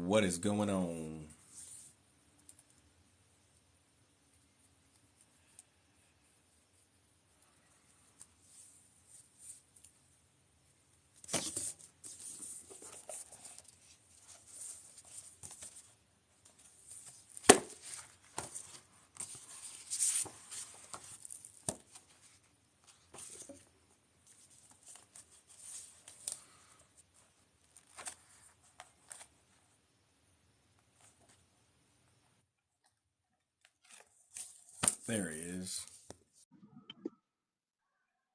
What is going on? There he is.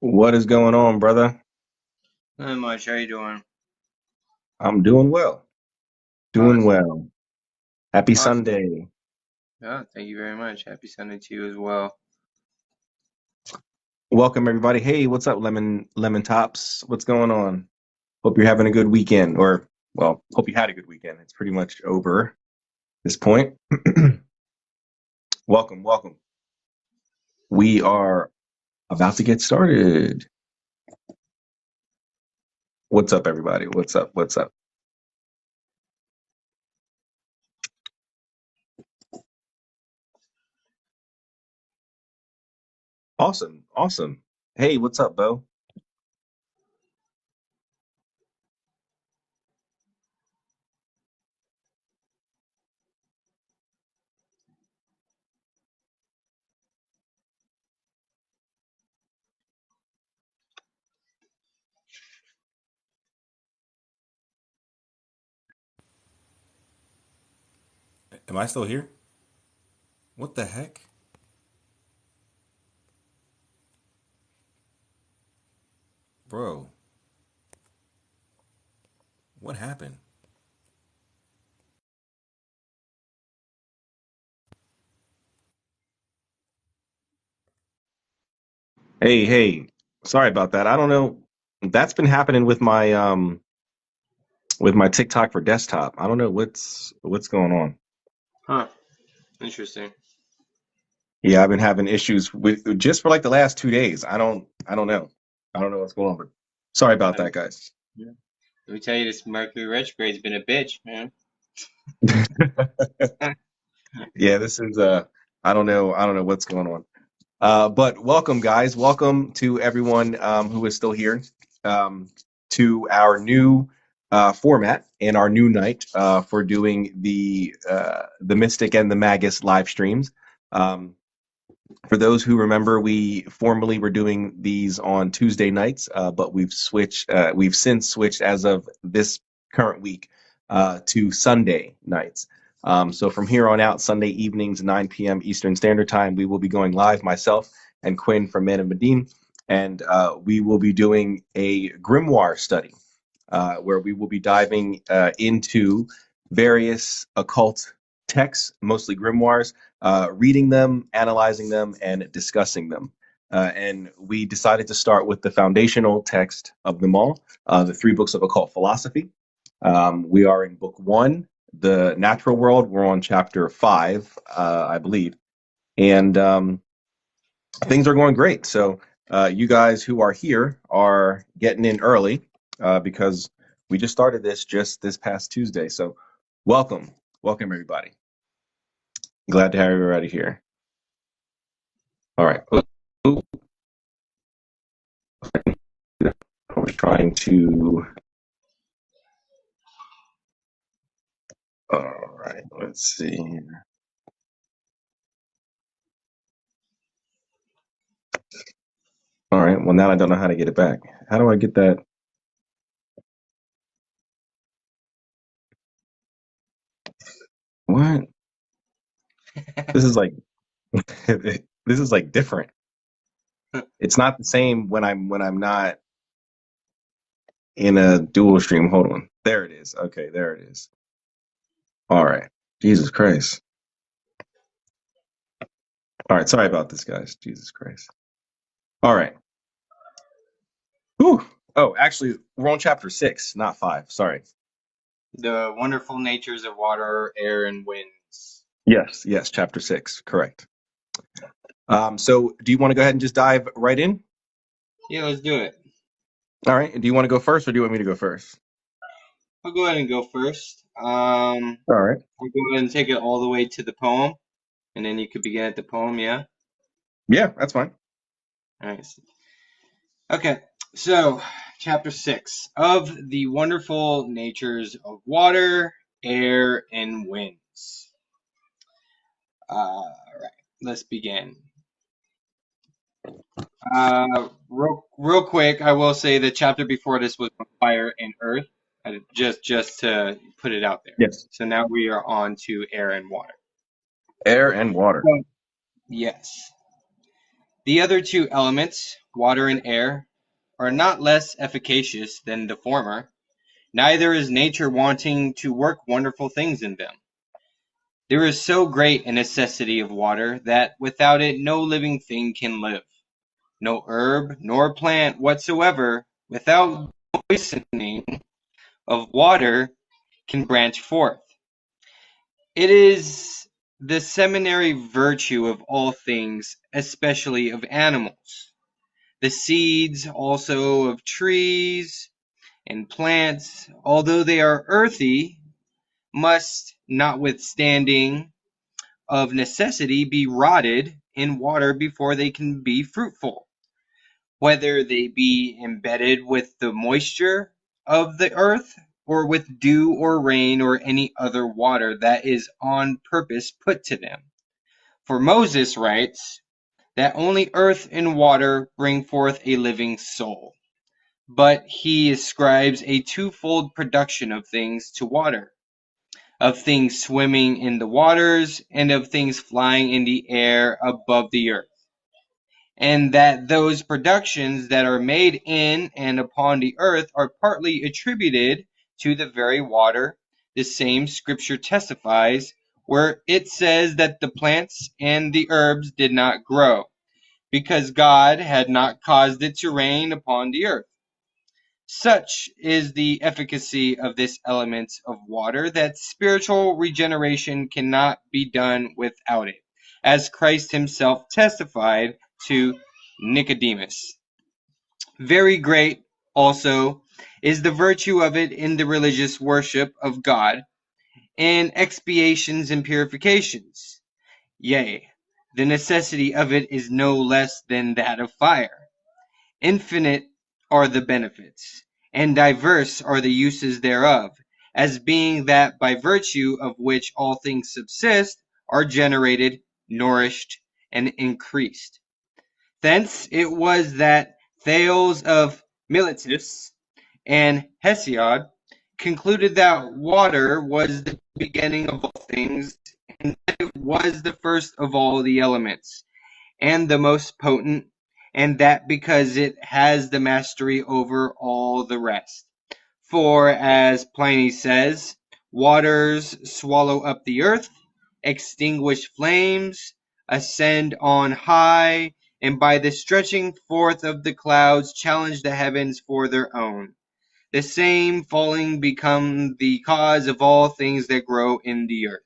What is going on, brother? Not much. How you doing? I'm doing well. Doing Awesome. well. Happy Awesome. Sunday. Yeah, thank you very much. Happy Sunday to you as well. Welcome everybody. Hey, what's up, Lemon Tops? What's going on? Hope you're having a good weekend, or well, hope you had a good weekend. It's pretty much over at this point. Welcome. We are about to get started. What's up, everybody? What's up? Awesome. Hey, what's up, Bo? Am I still here? What the heck? Bro, what happened? Hey. Sorry about that. I don't know. That's been happening with my TikTok for desktop. I don't know what's going on. Huh. Interesting. Yeah, I've been having issues with just for like the last 2 days. I don't know. I don't know what's going on, but sorry about Let that, me, guys. yeah. Let me tell you, this Mercury retrograde's been a bitch, man. Yeah, this is I don't know what's going on. But welcome, guys. Welcome to everyone who is still here to our new format and our new night for doing the Mystic and the Magus live streams. Um, For those who remember, we formerly were doing these on Tuesday nights, but we've switched. We've since switched as of this current week to Sunday nights. So from here on out, Sunday evenings, 9 p.m. Eastern Standard Time, we will be going live. Myself and Quinn from Man of Medine, and we will be doing a grimoire study where we will be diving into various occult texts, mostly grimoires, reading them, analyzing them, and discussing them. And we decided to start with the foundational text of them all, the three books of occult philosophy. We are in book one, the natural world. We're on chapter five, I believe. And things are going great. So you guys who are here are getting in early because we just started this just this past Tuesday. So welcome everybody. Glad to have everybody here. All right. Ooh, I was trying to. All right. Let's see here. All right. Well, now I don't know how to get it back. How do I get that? What? This is like this is like different. It's not the same when I'm not in a dual stream. Hold on. There it is. Okay, there it is. All right. Jesus Christ. All right. Sorry about this, guys. Jesus Christ. All right. Whew. Oh, actually, we're on chapter six, not five. Sorry. The wonderful natures of water, air, and winds. Yes, chapter six. Correct. So do you want to go ahead and just dive right in? Yeah, let's do it. All right. Do you want to go first or do you want me to go first? I'll go ahead and go first. All right. I'll go ahead and take it all the way to the poem, and then you could begin at the poem, yeah? Yeah, that's fine. All right. Okay, so chapter 6 of the wonderful natures of water, air, and winds. All right, let's begin. Real quick, I will say the chapter before this was on fire and earth, just to put it out there. Yes. So now we are on to air and water. Air and water. So, yes. The other two elements, water and air, are not less efficacious than the former, neither is nature wanting to work wonderful things in them. There is so great a necessity of water that without it no living thing can live. No herb nor plant whatsoever, without moistening of water, can branch forth. It is the seminary virtue of all things, especially of animals. The seeds also of trees and plants, although they are earthy, must, notwithstanding of necessity, be rotted in water before they can be fruitful, whether they be embedded with the moisture of the earth, or with dew or rain or any other water that is on purpose put to them. For Moses writes that only earth and water bring forth a living soul, but he ascribes a twofold production of things to water, of things swimming in the waters, and of things flying in the air above the earth, and that those productions that are made in and upon the earth are partly attributed to the very water. The same scripture testifies, where it says that the plants and the herbs did not grow, because God had not caused it to rain upon the earth. Such is the efficacy of this element of water that spiritual regeneration cannot be done without it, as Christ himself testified to Nicodemus. Very great, also, is the virtue of it in the religious worship of God, and expiations and purifications. Yea, the necessity of it is no less than that of fire. Infinite are the benefits, and diverse are the uses thereof, as being that by virtue of which all things subsist, are generated, nourished, and increased. Thence it was that Thales of Miletus and Hesiod concluded that water was the beginning of all things, and that it was the first of all the elements, and the most potent, and that because it has the mastery over all the rest. For, as Pliny says, waters swallow up the earth, extinguish flames, ascend on high, and by the stretching forth of the clouds challenge the heavens for their own. The same falling become the cause of all things that grow in the earth.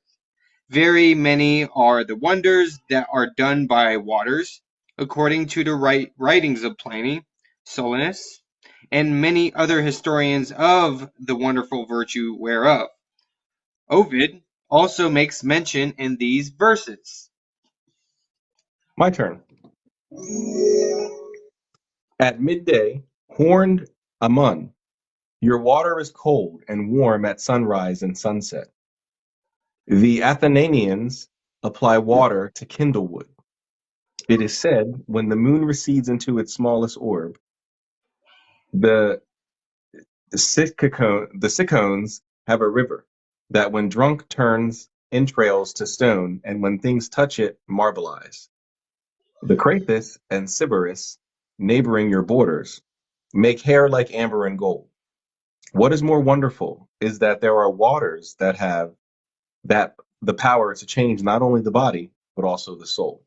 Very many are the wonders that are done by waters, according to the writings of Pliny, Solinus, and many other historians of the wonderful virtue whereof. Ovid also makes mention in these verses. My turn. At midday, horned Amun, your water is cold and warm at sunrise and sunset. The Athenians apply water to kindle wood. It is said, when the moon recedes into its smallest orb, the Sicyones have a river that when drunk turns entrails to stone, and when things touch it, marbleize. The Crathis and Sybaris, neighboring your borders, make hair like amber and gold. What is more wonderful is that there are waters that have that the power to change not only the body, but also the soul.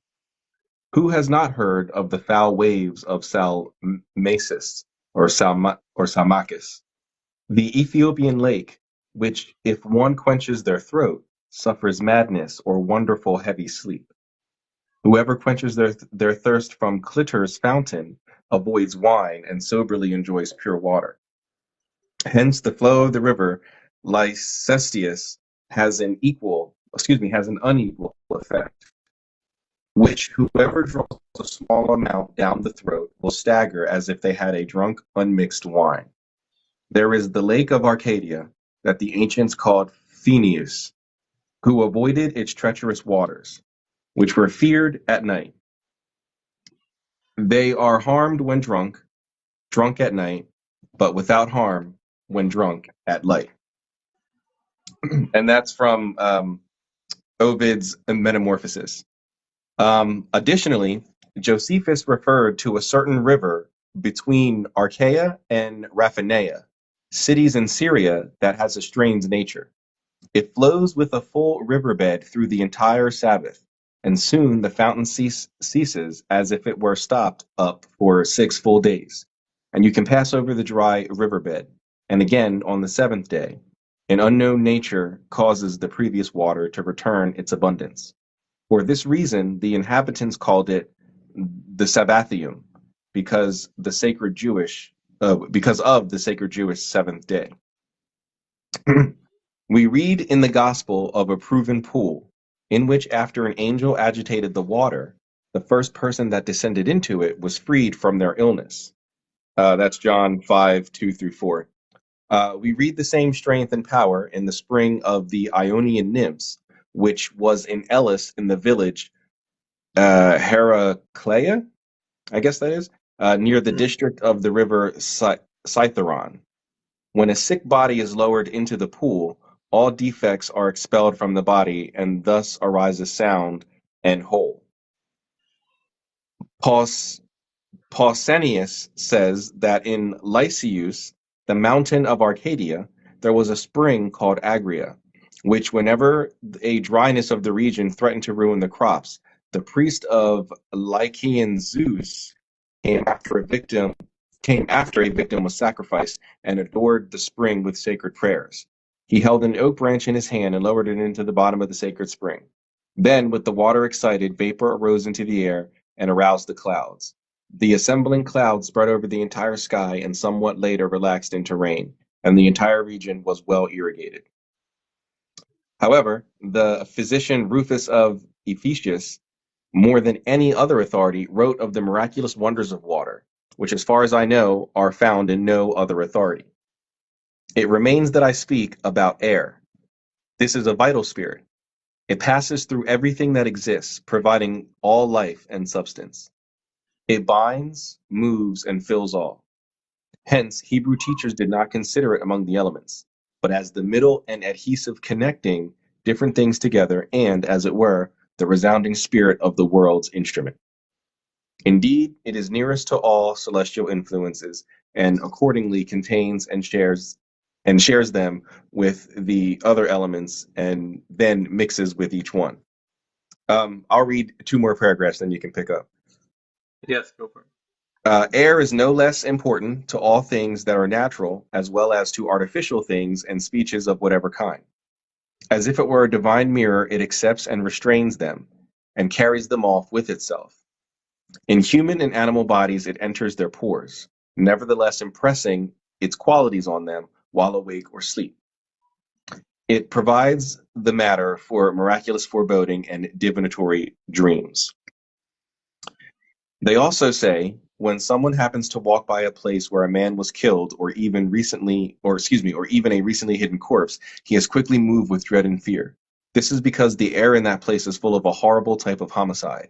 Who has not heard of the foul waves of Salmacis or Salmachus, the Ethiopian lake, which, if one quenches their throat, suffers madness or wonderful heavy sleep? Whoever quenches their thirst from Clitor's fountain avoids wine and soberly enjoys pure water. Hence the flow of the river Lycestius has an unequal effect, which whoever draws a small amount down the throat will stagger as if they had a drunk unmixed wine. There is the lake of Arcadia that the ancients called Phaeneus, who avoided its treacherous waters, which were feared at night. They are harmed when drunk at night, but without harm when drunk at light. And that's from Ovid's Metamorphosis. Additionally, Josephus referred to a certain river between Archaea and Raphanea, cities in Syria that has a strange nature. It flows with a full riverbed through the entire Sabbath, and soon the fountain ceases as if it were stopped up for 6 full days. And you can pass over the dry riverbed, and again on the 7th day. An unknown nature causes the previous water to return its abundance. For this reason, the inhabitants called it the Sabbathium, because of the sacred Jewish 7th day. We read in the Gospel of a proven pool, in which after an angel agitated the water, the first person that descended into it was freed from their illness. That's John 5:2-4. We read the same strength and power in the spring of the Ionian nymphs, which was in Elis in the village Heraclea, I guess that is, near the district of the river Cytheron. When a sick body is lowered into the pool, all defects are expelled from the body, and thus arises sound and whole. Pausanias says that in Lycius, the mountain of Arcadia, there was a spring called Agria, which whenever a dryness of the region threatened to ruin the crops, the priest of Lycian Zeus came after a victim was sacrificed and adored the spring with sacred prayers. He held an oak branch in his hand and lowered it into the bottom of the sacred spring. Then, with the water excited, vapor arose into the air and aroused the clouds. The assembling clouds spread over the entire sky and somewhat later relaxed into rain, and the entire region was well irrigated. However, the physician Rufus of Ephesus, more than any other authority, wrote of the miraculous wonders of water, which, as far as I know, are found in no other authority. It remains that I speak about air. This is a vital spirit. It passes through everything that exists, providing all life and substance. It binds, moves, and fills all. Hence, Hebrew teachers did not consider it among the elements, but as the middle and adhesive connecting different things together and, as it were, the resounding spirit of the world's instrument. Indeed, it is nearest to all celestial influences, and accordingly contains and shares them with the other elements, and then mixes with each one. I'll read 2 more paragraphs, then you can pick up. Yes, go for it. Air is no less important to all things that are natural, as well as to artificial things and speeches of whatever kind. As if it were a divine mirror, it accepts and restrains them, and carries them off with itself. In human and animal bodies, it enters their pores, nevertheless impressing its qualities on them while awake or asleep. It provides the matter for miraculous foreboding and divinatory dreams. They also say, when someone happens to walk by a place where a man was killed, or even a recently hidden corpse, he is quickly moved with dread and fear. This is because the air in that place is full of a horrible type of homicide.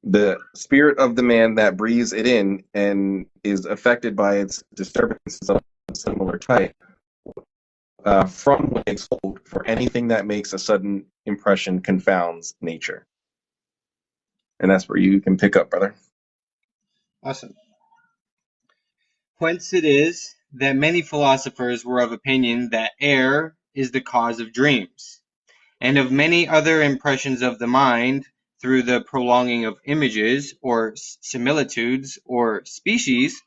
The spirit of the man that breathes it in and is affected by its disturbances of a similar type, from what is told, for anything that makes a sudden impression confounds nature. And that's where you can pick up, brother. Awesome. Whence it is that many philosophers were of opinion that air is the cause of dreams, and of many other impressions of the mind through the prolonging of images, or similitudes, or species,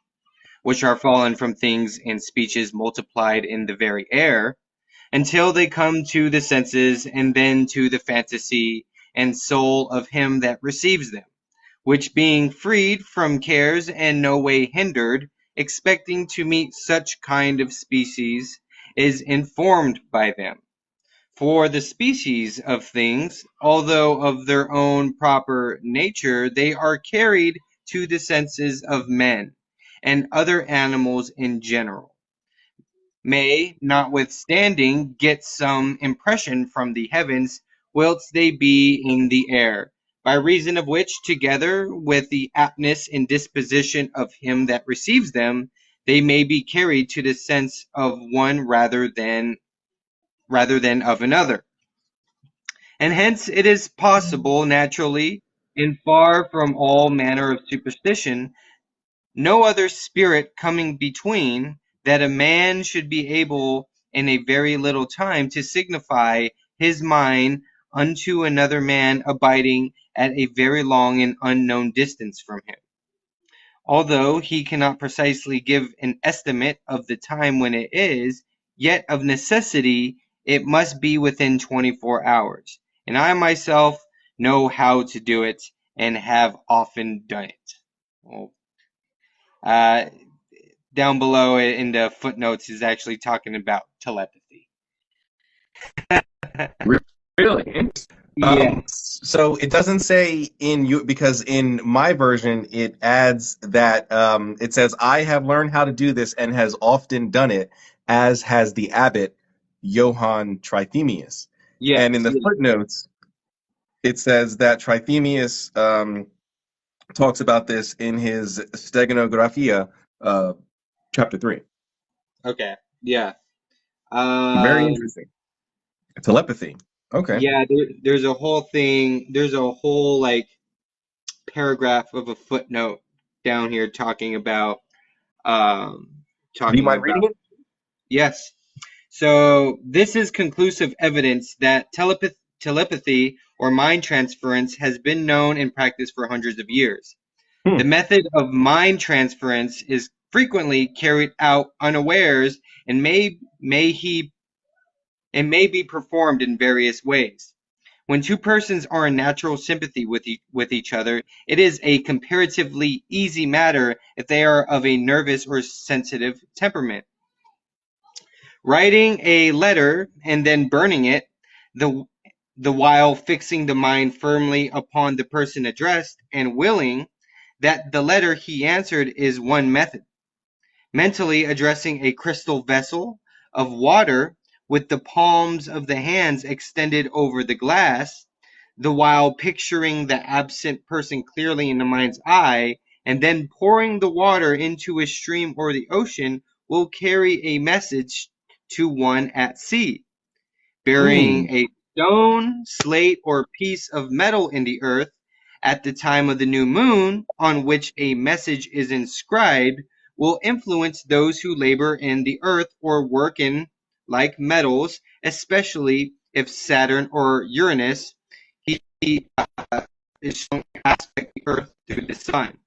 which are fallen from things and speeches multiplied in the very air, until they come to the senses, and then to the fantasy and soul of him that receives them, which being freed from cares and no way hindered, expecting to meet such kind of species, is informed by them. For the species of things, although of their own proper nature, they are carried to the senses of men and other animals in general, may, notwithstanding, get some impression from the heavens, whilst they be in the air, by reason of which, together with the aptness and disposition of him that receives them, they may be carried to the sense of one rather than of another. And hence it is possible, naturally, and far from all manner of superstition, no other spirit coming between, that a man should be able in a very little time to signify his mind unto another man abiding at a very long and unknown distance from him. Although he cannot precisely give an estimate of the time when it is, yet of necessity it must be within 24 hours. And I myself know how to do it, and have often done it. Well, uh, down below in the footnotes is actually talking about telepathy. Really? Yeah. So it doesn't say in you, because in my version it adds that it says, I have learned how to do this and has often done it, as has the abbot Johann Trithemius. And in Yes. the footnotes it says that Trithemius talks about this in his Steganographia, chapter 3. Okay. Yeah. Very Um, interesting. Telepathy. Okay. yeah. There's a whole thing. There's a whole like paragraph of a footnote down here talking about um Do you talking mind reading about it? yes. So this is conclusive evidence that telepathy or mind transference has been known and practiced for hundreds of years. Hmm. The method of mind transference is frequently carried out unawares and may be performed in various ways. When two persons are in natural sympathy with each other, it is a comparatively easy matter if they are of a nervous or sensitive temperament. Writing a letter and then burning it, the the while fixing the mind firmly upon the person addressed, and willing that the letter he answered, is one method. Mentally addressing a crystal vessel of water with the palms of the hands extended over the glass, the while picturing the absent person clearly in the mind's eye, and then pouring the water into a stream or the ocean, will carry a message to one at sea. Burying Hmm. a stone, slate, or piece of metal in the earth at the time of the new moon, on which a message is inscribed, will influence those who labor in the earth or work in like metals, especially if Saturn or Uranus is shown to aspect the earth through the sun.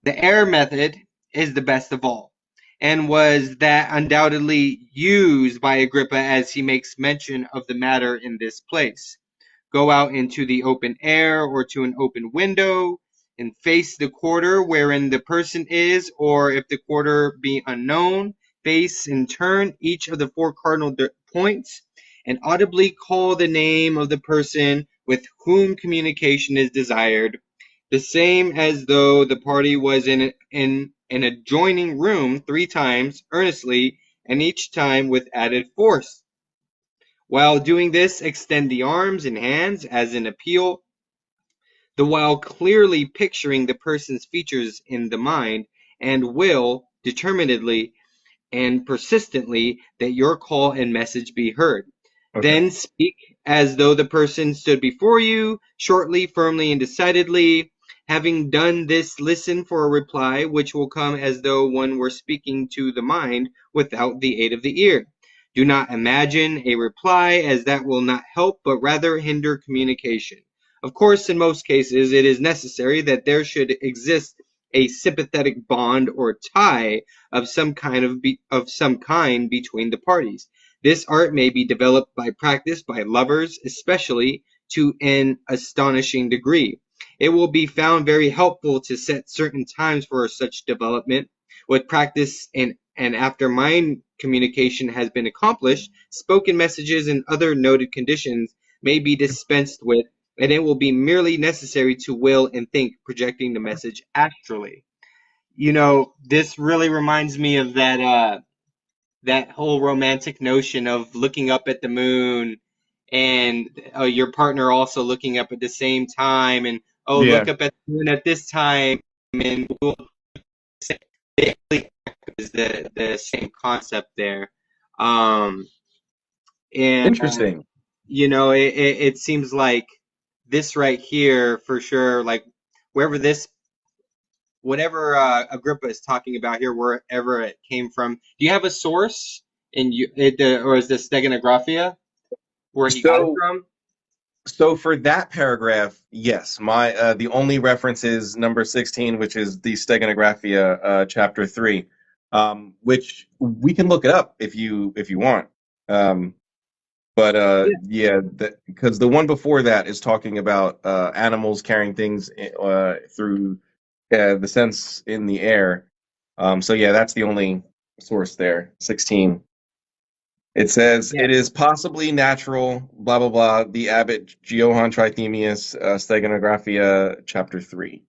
The air method is the best of all, and was that undoubtedly used by Agrippa, as he makes mention of the matter in this place. Go out into the open air or to an open window, and face the quarter wherein the person is, or if the quarter be unknown, face in turn each of the four cardinal points, and audibly call the name of the person with whom communication is desired, the same as though the party was in an adjoining room, three times earnestly, and each time with added force. While doing this, extend the arms and hands as in appeal, the while clearly picturing the person's features in the mind, and will determinedly and persistently that your call and message be heard. Okay. Then speak as though the person stood before you, shortly, firmly, and decidedly. Having done this, listen for a reply, which will come as though one were speaking to the mind without the aid of the ear. Do not imagine a reply, as that will not help, but rather hinder communication. Of course, in most cases, it is necessary that there should exist a sympathetic bond or tie of some kind between the parties. This art may be developed by practice by lovers, especially to an astonishing degree. It will be found very helpful to set certain times for such development. With practice and and after mind communication has been accomplished, spoken messages and other noted conditions may be dispensed with, and it will be merely necessary to will and think, projecting the message astrally. This really reminds me of that whole romantic notion of looking up at the moon and your partner also looking up at the same time, and Yeah. look up at the moon at this time, and we'll say it is the same concept there. Um, and Interesting. it seems like this right here for sure, like wherever this whatever Agrippa is talking about here, wherever it came from. Do you have a source or is this Steganographia where he got it So from? so for that paragraph, yes, my the only reference is number 16, which is the Steganographia, chapter 3, which we can look it up if you want. Um, but Yeah, yeah, because the one before that is talking about animals carrying things through the sense in the air. So yeah, that's the only source there. 16. It says yeah, it is possibly natural, blah blah blah. The abbot Johann Trithemius, Steganographia, chapter 3. So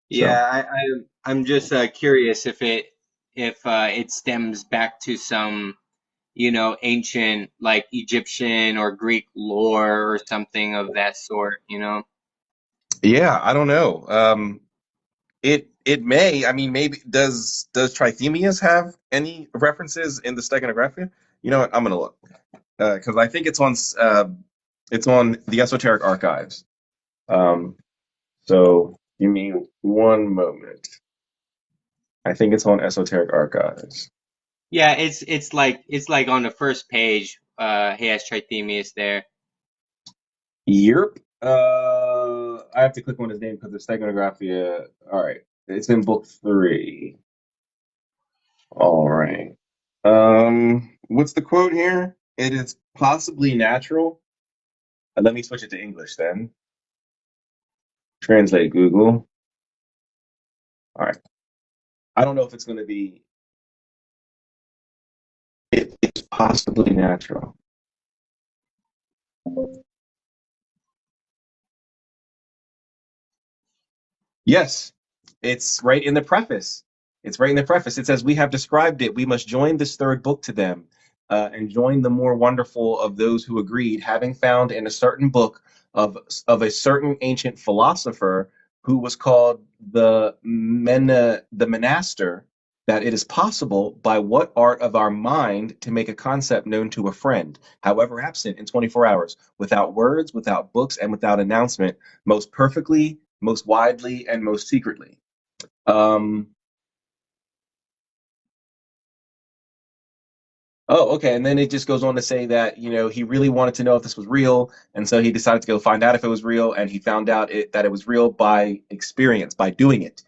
yeah. I'm just curious if it stems back to some ancient like Egyptian or Greek lore or something of that sort. yeah, I don't know. It may. I mean, maybe does Trithemius have any references in the Steganographia? You know what? I'm gonna look because I think it's on the Esoteric Archives. Um, so give me one moment. I think it's on Esoteric Archives. Yeah, it's like on the first page. He has Trithemius there. Yep. I have to click on his name because the Steganographia. All right, it's in book 3. All right. What's the quote here? It is possibly natural. Let me switch it to English then. Translate Google. All right. I don't know if it's going to be. It's possibly natural. Yes, it's right in the preface. It's right in the preface. It says, "We have described it. We must join this third book to them, and join the more wonderful of those who agreed, having found in a certain book of a certain ancient philosopher who was called the Menaster, that it is possible by what art of our mind to make a concept known to a friend, however absent in 24 hours, without words, without books, and without announcement, most perfectly, most widely, and most secretly." Um, oh, okay. And then it just goes on to say that, he really wanted to know if this was real. And so he decided to go find out if it was real. And he found out that it was real by experience, by doing it.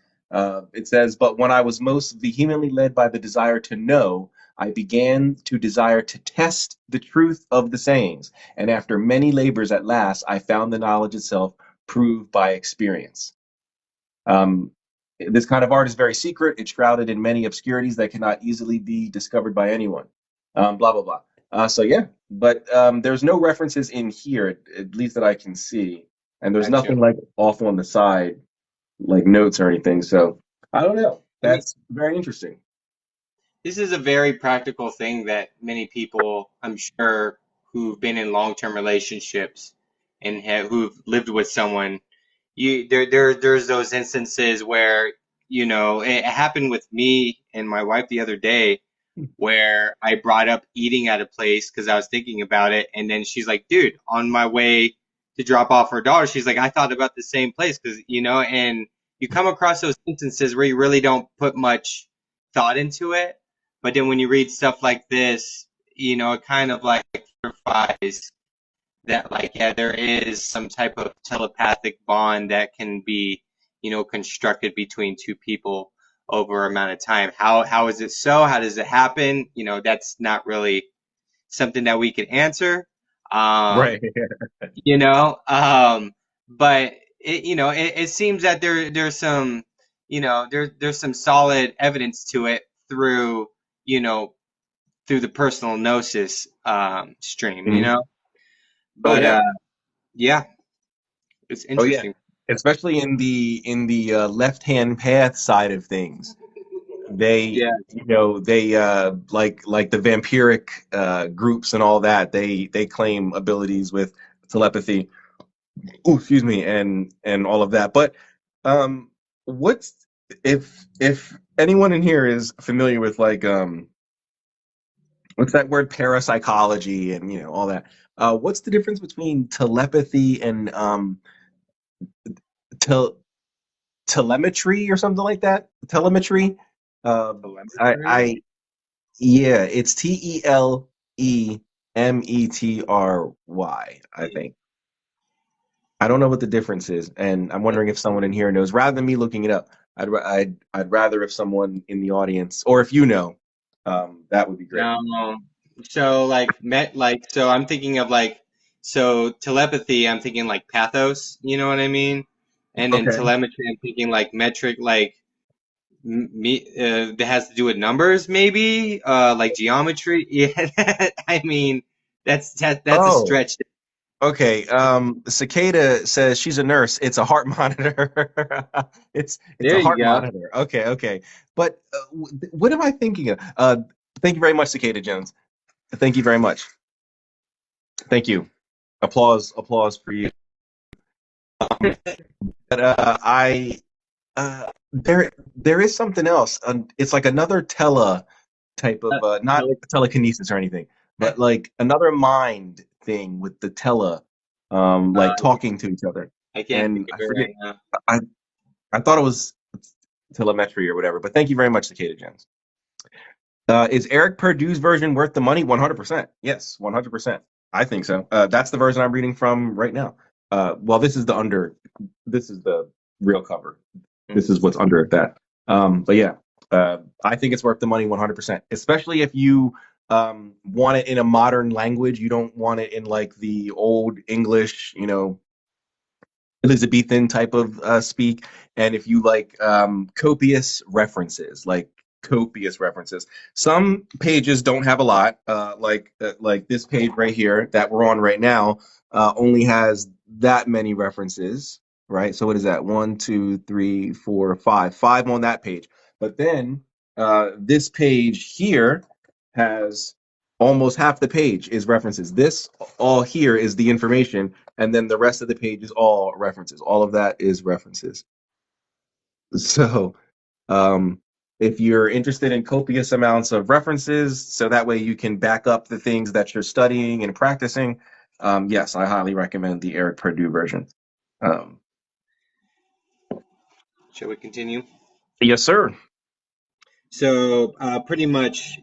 It says, "But when I was most vehemently led by the desire to know, I began to desire to test the truth of the sayings. And after many labors, at last, I found the knowledge itself proved by experience." Um, this kind of art is very secret. It's shrouded in many obscurities that cannot easily be discovered by anyone. Blah blah blah. So yeah, but there's no references in here, at least that I can see, and there's Gotcha. nothing like off on the side, like notes or anything. So I don't know. I mean, That's very interesting. this is a very practical thing that many people, I'm sure, who've been in long-term relationships and who've lived with someone, there's those instances where, it happened with me and my wife the other day where I brought up eating at a place because I was thinking about it, and then she's like, "Dude, on my way to drop off her daughter, she's like, I thought about the same place because and you come across those instances where you really don't put much thought into it, but then when you read stuff like this, it kind of like verifies that, like, yeah, there is some type of telepathic bond that can be constructed between two people over amount of time. How is it so? How does it happen? That's not really something that we could answer. Um, Right. you know, um, but it seems that there's some there's some solid evidence to it through, you know, through the personal gnosis stream, you Mhm. know. Oh But yeah. yeah, it's Oh yeah. interesting. Especially in the left-hand path side of things. They Yeah. they like the vampiric groups and all that. They claim abilities with telepathy. Ooh, excuse me, and all of that. But what's if anyone in here is familiar with like what's that word, parapsychology and all that? What's the difference between telepathy and tel telemetry or something like that? Telemetry. Telemetry? I Yeah, it's Telemetry, I think. I don't know what the difference is, and I'm wondering if someone in here knows. Rather than me looking it up, I'd rather if someone in the audience, or if you know, that would be great. No. So so I'm thinking of so telepathy, I'm thinking like pathos, you know what I mean? And then Okay. telemetry, I'm thinking like metric, like that has to do with numbers, maybe, like geometry. Yeah, I mean, that's a Oh, stretch. okay. Cicada says she's a nurse. It's a heart monitor. It's There a you heart go. monitor. Okay, okay. But what am I thinking of? Thank you very much, Cicada Jones. Thank you very much. Thank you. Applause for you. But there is something else. It's like another type Uh, of not tele- telekinesis or anything, but like another mind thing with the like uh, talking to each other. I can't think And of I it forget. right now. I I thought it was telemetry or whatever. But thank you very much, Cicada Jones. Is Eric Perdue's version worth the money? 100%. Yes, 100%. I think so. That's the version I'm reading from right now. Well, this is the real cover. This is what's under that. But yeah, I think it's worth the money 100%, especially if you want it in a modern language. You don't want it in like the old English, Elizabethan type of speak, and if you like copious references. Some pages don't have a lot, like this page right here that we're on right now, only has that many references, right? So what is that? One, two, three, four, five on that page. But then this page here has almost half the page is references. This all here is the information, and then the rest of the page is all references. All of that is references. So, um, if you're interested in copious amounts of references, so that way you can back up the things that you're studying and practicing, yes, I highly recommend the Eric Purdue version. Um, Shall we continue? yes, sir. So, pretty much,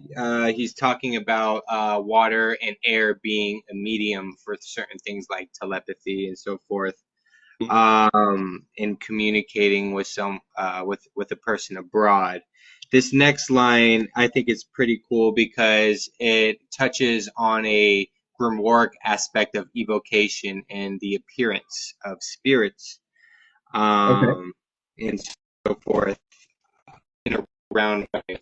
he's talking about water and air being a medium for certain things like telepathy and so forth, in communicating with with a person abroad. This next line, I think, is pretty cool because it touches on a grimoire aspect of evocation and the appearance of spirits, Okay. um, and so forth in a round way.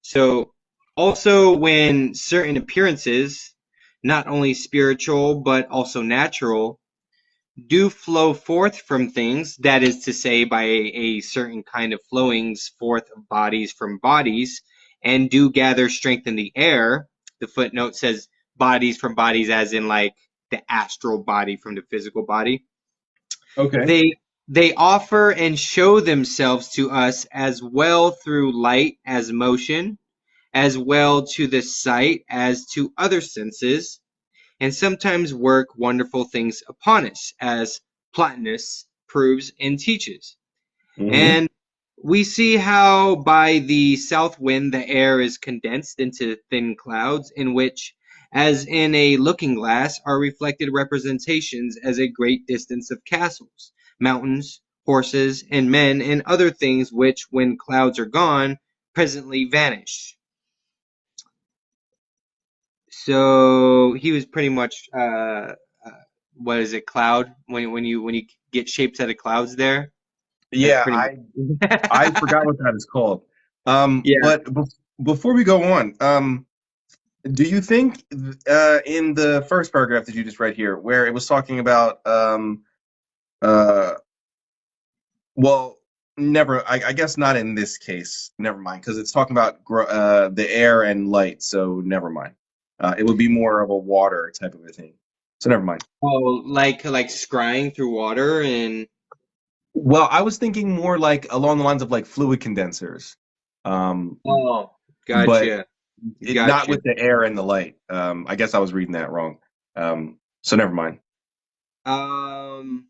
So, also when certain appearances, not only spiritual but also natural, do flow forth from things, that is to say, by a certain kind of flowings forth of bodies from bodies, and do gather strength in the air. The footnote says bodies from bodies, as in like the astral body from the physical body. Okay. They offer and show themselves to us as well through light as motion, as well to the sight as to other senses, and sometimes work wonderful things upon us, as Plotinus proves and teaches. Mm-hmm. And we see how by the south wind the air is condensed into thin clouds, in which, as in a looking glass, are reflected representations as a great distance of castles, mountains, horses, and men, and other things which, when clouds are gone, presently vanish. So he was pretty much what is it, cloud? When you get shapes out of clouds there, that's Yeah, pretty much. I forgot what that is called. Yeah. But before we go on, do you think in the first paragraph that you just read here, where it was talking about, uh, well, never, I guess not in this case. Never mind, because it's talking about the air and light. So never mind. It would be more of a water type of a thing. So never mind. Oh, like scrying through water and Well, I was thinking more like along the lines of like fluid condensers, um, oh, but gotcha, not gotcha. with the air and the light. I guess I was reading that wrong. So never mind. Um,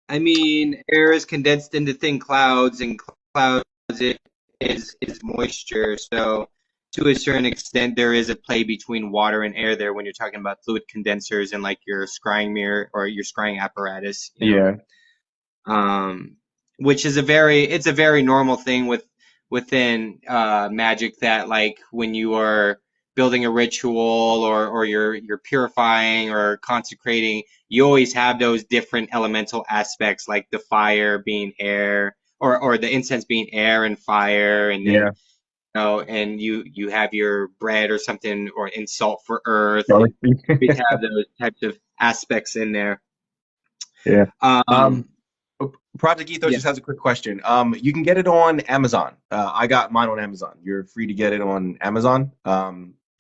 I mean, air is condensed into thin clouds, and clouds is moisture. So, to a certain extent, there is a play between water and air there when you're talking about fluid condensers and like your scrying mirror or your scrying apparatus. Yeah. Um, which is a very normal thing within magic that like when you are building a ritual or you're purifying or consecrating, you always have those different elemental aspects like the fire being air or the incense being air and fire, and then Yeah. and you have your bread or something or in salt for earth, and Dorothy. we have those types of aspects in there. Yeah. Um, Um, Project Ethos yeah. just has a quick question. You can get it on Amazon. I got mine on Amazon. You're free to get it on Amazon.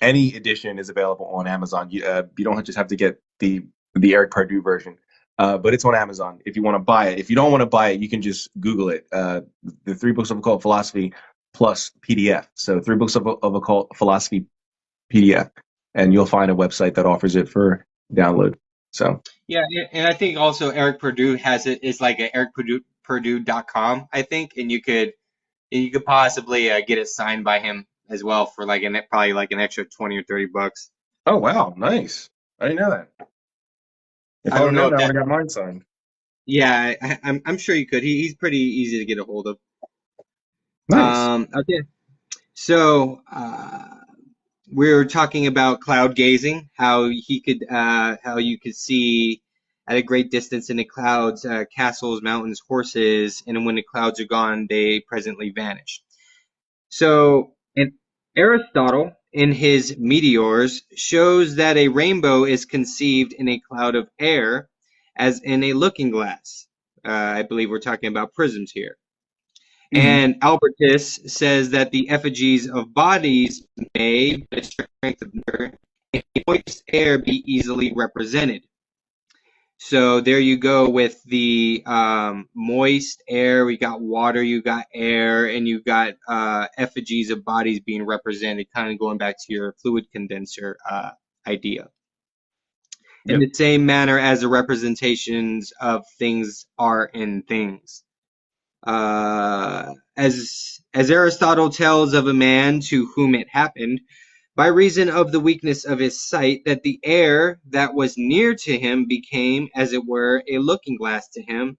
Any edition is available on Amazon. You don't just have to get the Eric Purdue version, but it's on Amazon if you want to buy it. If you don't want to buy it, you can just Google it. The Three Books of Occult Philosophy plus PDF. So Three Books of Occult Philosophy PDF, and you'll find a website that offers it for download. So. Yeah, and I think also Eric Purdue has it is like a Purdue.com, I think, and you could possibly get it signed by him as well for like probably like an extra 20 or 30 bucks. Oh wow, nice. I didn't know that. If I I would don't have know known if that, I would that. have got mine signed. Yeah, I'm sure you could. He's pretty easy to get a hold of. Nice. Okay, so we're talking about cloud gazing, how you could see at a great distance in the clouds, castles, mountains, horses, and when the clouds are gone, they presently vanish. So, and Aristotle, in his Meteors, shows that a rainbow is conceived in a cloud of air, as in a looking glass. I believe we're talking about prisms here. Hmm. And Albertus says that the effigies of bodies may, by the strength of matter, in moist air, be easily represented. So there you go with the moist air. We got water, you got air, and you got effigies of bodies being represented, kind of going back to your fluid condenser idea. In Yep. the same manner as the representations of things are in things. As Aristotle tells of a man to whom it happened, by reason of the weakness of his sight, that the air that was near to him became, as it were, a looking glass to him,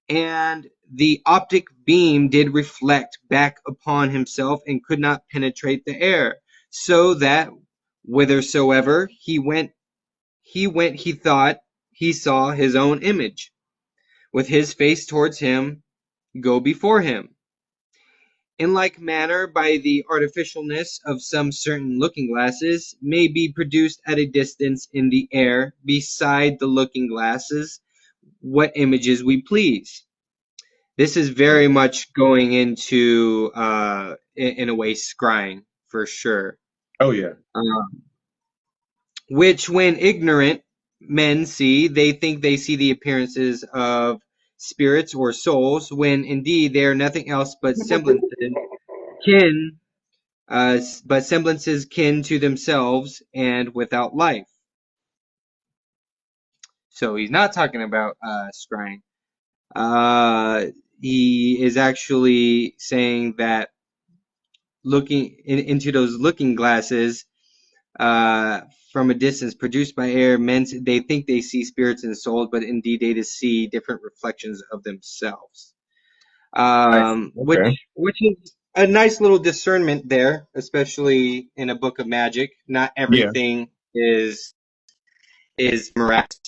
and the optic beam did reflect back upon himself and could not penetrate the air, so that whithersoever he thought he saw his own image, with his face towards him, go before him. In like manner, by the artificialness of some certain looking glasses, may be produced at a distance in the air, beside the looking glasses, what images we please. This is very much going into, in a way, scrying, for sure. Oh yeah. Uh, which, when ignorant men see, they think they see the appearances of spirits or souls, when indeed they are nothing else but semblances kin but semblances kin to themselves and without life. So he's not talking about scrying. He is actually saying that looking into those looking glasses uh, from a distance produced by air, men they think they see spirits and souls, but indeed they just see different reflections of themselves. I see. Which Okay. is a nice little discernment there, especially in a book of magic. Not Yeah. everything is miraculous.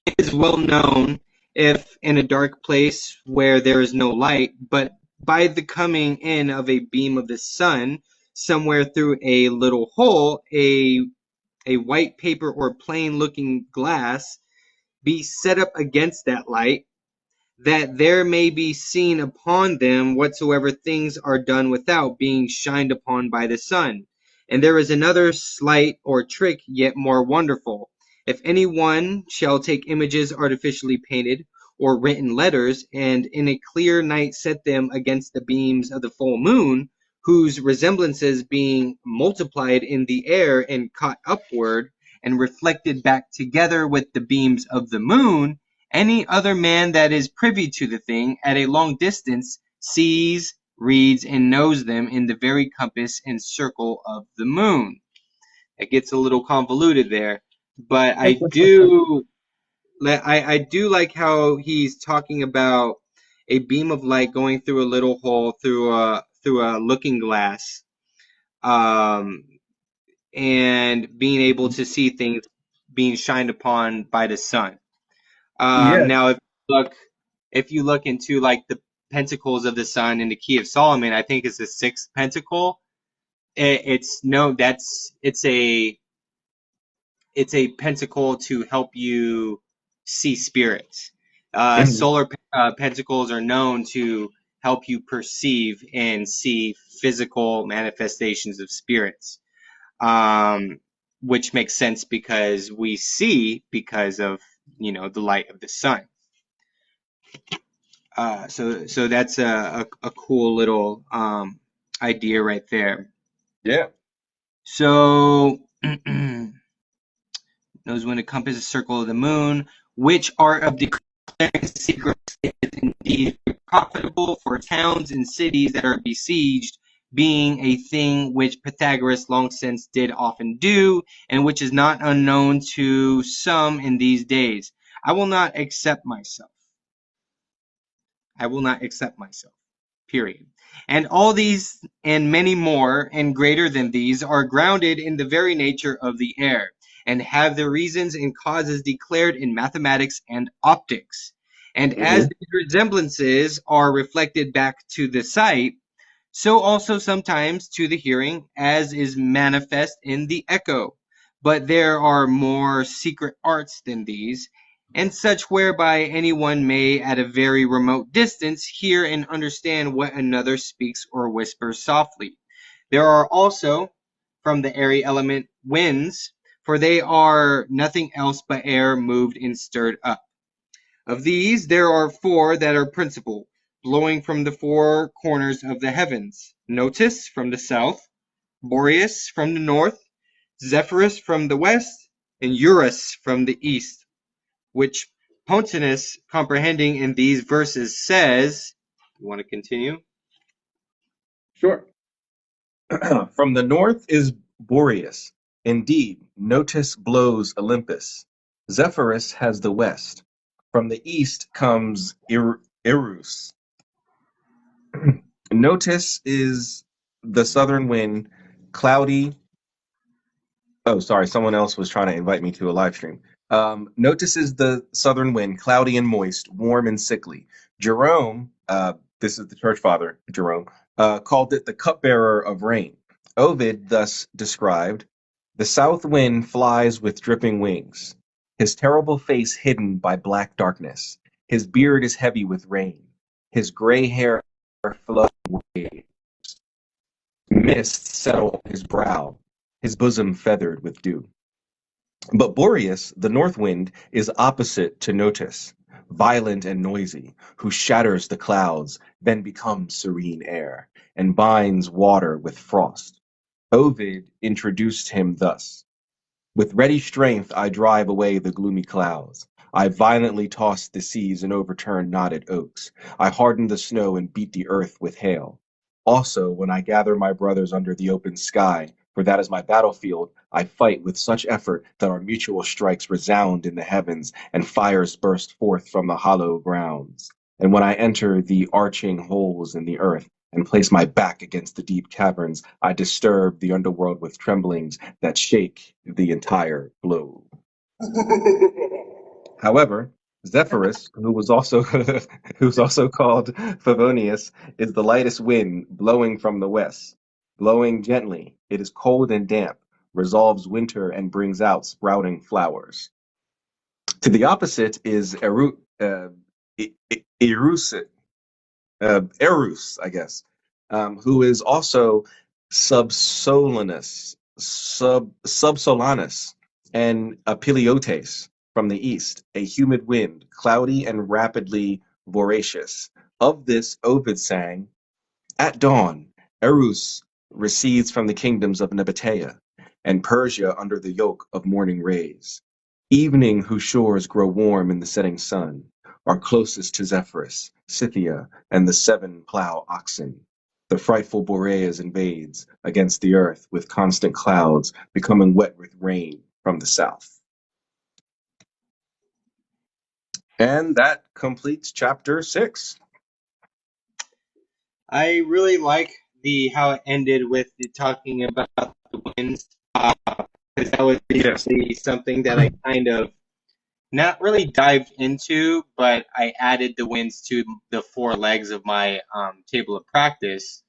It is well known if in a dark place where there is no light, but by the coming in of a beam of the sun, somewhere through a little hole, a white paper or plain looking glass be set up against that light, that there may be seen upon them whatsoever things are done without, being shined upon by the sun. And there is another sleight or trick yet more wonderful. If any one shall take images artificially painted, or written letters, and in a clear night set them against the beams of the full moon, whose resemblances being multiplied in the air and caught upward, and reflected back together with the beams of the moon, any other man that is privy to the thing at a long distance sees, reads, and knows them in the very compass and circle of the moon. It gets a little convoluted there, but I do like how he's talking about a beam of light going through a little hole through a looking glass, um, and being able to see things being shined upon by the sun. Yeah. Now, if you look into like the pentacles of the sun in the Key of Solomon, I think it's the sixth pentacle. It's no, that's it's a pentacle to help you see spirits. Mhm. Solar pentacles are known to help you perceive and see physical manifestations of spirits, which makes sense because we see because of the light of the sun. So that's a cool little idea right there. Yeah. So knows when to compass a circle of the moon, which art of declaring secrets is indeed profitable for towns and cities that are besieged, being a thing which Pythagoras long since did often do, and which is not unknown to some in these days. I will not accept myself. I will not accept myself. Period. And all these and many more and greater than these are grounded in the very nature of the air, and have their reasons and causes declared in mathematics and optics. And as Mhm. these resemblances are reflected back to the sight, so also sometimes to the hearing, as is manifest in the echo. But there are more secret arts than these, and such whereby any one may at a very remote distance hear and understand what another speaks or whispers softly. There are also, from the airy element, winds, for they are nothing else but air moved and stirred up. Of these there are four that are principal, blowing from the four corners of the heavens: Notus from the south, Boreas from the north, Zephyrus from the west, and Eurus from the east, which Pontanus, comprehending in these verses, says, you want to continue? Sure. From the north is Boreas. Indeed, Notus blows Olympus. Zephyrus has the west. From the east comes Eros. Notus is the southern wind, cloudy. Oh, sorry, someone else was trying to invite me to a live stream. Notus is the southern wind, cloudy and moist, warm and sickly. Jerome, this is the church father, Jerome, called it the cupbearer of rain. Ovid thus described: the south wind flies with dripping wings, his terrible face hidden by black darkness. His beard is heavy with rain, his gray hair flows away. Mists settle his brow, his bosom feathered with dew. But Boreas, the north wind, is opposite to Notus, violent and noisy, who shatters the clouds, then becomes serene air, and binds water with frost. Ovid introduced him thus: with ready strength I drive away the gloomy clouds. I violently toss the seas and overturn knotted oaks. I harden the snow and beat the earth with hail. Also, when I gather my brothers under the open sky, for that is my battlefield, I fight with such effort that our mutual strikes resound in the heavens, and fires burst forth from the hollow grounds. And when I enter the arching holes in the earth, and place my back against the deep caverns, I disturb the underworld with tremblings that shake the entire globe. However, Zephyrus, who's also called Favonius, is the lightest wind blowing from the west. Blowing gently, it is cold and damp, resolves winter and brings out sprouting flowers. To the opposite is Erus, Eros, I guess, who is also Subsolanus, and Apiliotes from the east, a humid wind, cloudy and rapidly voracious. Of this Ovid sang, at dawn, Eros recedes from the kingdoms of Nabatea, and Persia under the yoke of morning rays. Evening, whose shores grow warm in the setting sun, are closest to Zephyrus, Scythia, and the 7 plough oxen. The frightful Boreas invades against the earth with constant clouds, becoming wet with rain from the south. And that completes chapter 6. I really like how it ended with the talking about the winds, because that was Yes. basically something that I kind of not really dived into, but I added the winds to the 4 legs of my table of practice.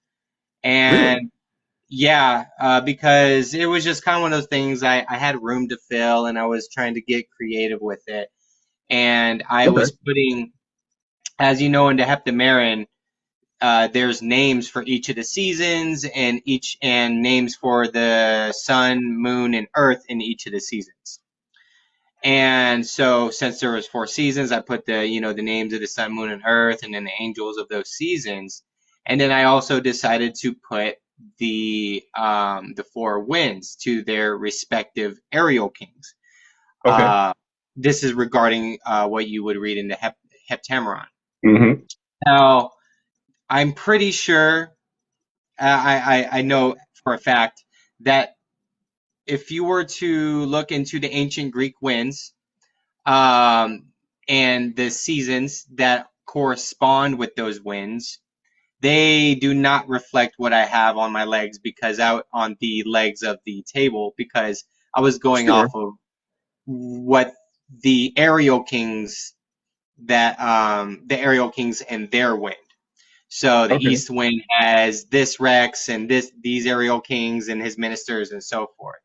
Really? And yeah, because it was just kind of one of those things I had room to fill, and I was trying to get creative with it. And I Okay. was putting, as you know, into Heptameron, there's names for each of the seasons and names for the sun, moon, and earth in each of the seasons. And so since there was 4 seasons, I put the names of the sun, moon, and earth, and then the angels of those seasons. And then I also decided to put the 4 winds to their respective aerial kings. Okay. This is regarding what you would read in the Heptameron. Mm-hmm. Now, I'm pretty sure, I know for a fact that if you were to look into the ancient Greek winds, and the seasons that correspond with those winds, they do not reflect what I have on my legs, because out on the legs of the table, because I was going Sure. off of what the aerial kings the aerial kings and their wind. So the Okay. east wind has this Rex and these aerial kings and his ministers and so forth.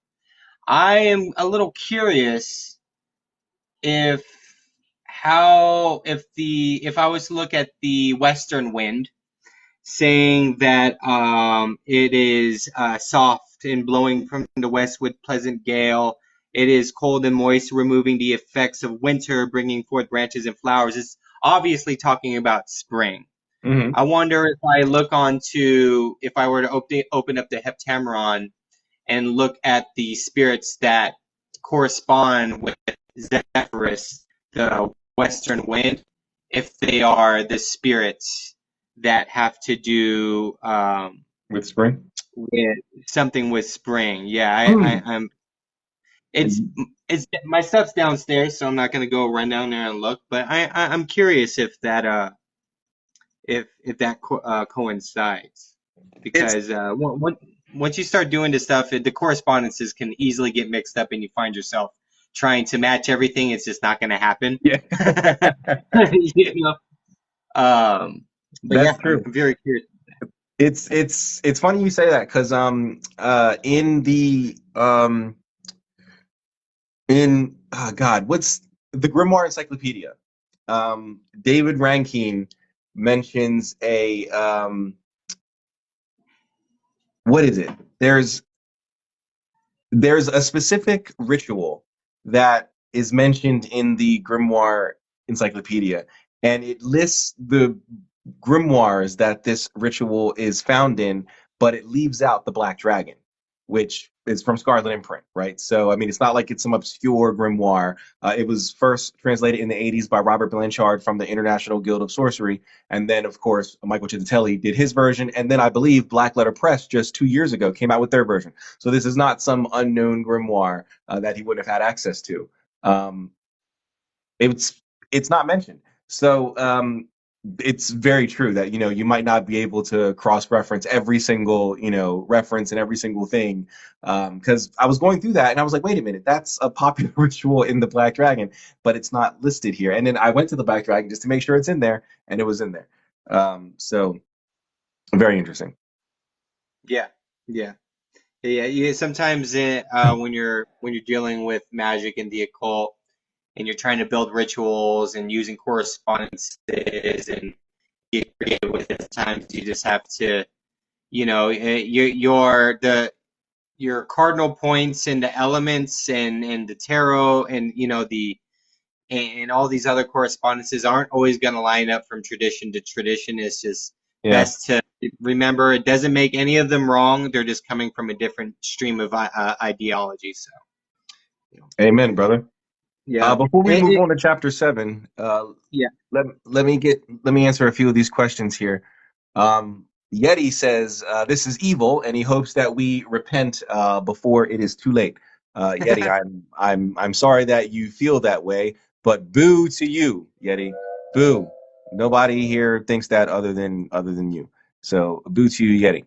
I am a little curious if if I was to look at the western wind, saying that it is soft and blowing from the west with pleasant gale. It is cold and moist, removing the effects of winter, bringing forth branches and flowers. It's obviously talking about spring. Mm-hmm. I wonder if I were to open up the Heptameron and look at the spirits that correspond with Zephyrus, the western wind, if they are the spirits that have to do With spring? with something with spring. Yeah, Hmm. I'm. It's my stuff's downstairs, so I'm not gonna go run down there and look. But I'm curious if that coincides, It's because once you start doing this stuff, the correspondences can easily get mixed up, and you find yourself trying to match everything. It's just not going to happen. yeah. you know? But That's yeah, true. I'm very curious. It's funny you say that because in the in God, what's the Grimoire Encyclopedia? David Rankine mentions a what is it? There's a specific ritual that is mentioned in the Grimoire Encyclopedia, and it lists the grimoires that this ritual is found in, but it leaves out the Black Dragon, which is from Scarlet Imprint, right? So, I mean, it's not like it's some obscure grimoire. It was first translated in the 80s by Robert Blanchard from the International Guild of Sorcery. And then, of course, Michael Chittatelli did his version. And then I believe Black Letter Press just 2 years ago came out with their version. So this is not some unknown grimoire that he wouldn't have had access to. Um, it's not mentioned. So it's very true that, you might not be able to cross-reference every single, reference and every single thing. Because I was going through that and I was like, wait a minute, that's a popular ritual in the Black Dragon, but it's not listed here. And then I went to the Black Dragon just to make sure it's in there, and it was in there. So very interesting. Yeah, yeah, yeah. Sometimes when you're dealing with magic and the occult, and you're trying to build rituals and using correspondences and get creative with it, sometimes you just have to, your cardinal points and the elements and the tarot and the and all these other correspondences aren't always going to line up from tradition to tradition. It's just Yeah. best to remember it doesn't make any of them wrong. They're just coming from a different stream of ideology. So, Amen, brother. yeah. Before we It, move it, on to chapter 7, yeah. let me answer a few of these questions here. Yeti says this is evil, and he hopes that we repent before it is too late. Yeti, I'm sorry that you feel that way, but boo to you, Yeti. Boo. Nobody here thinks that other than you. So boo to you, Yeti.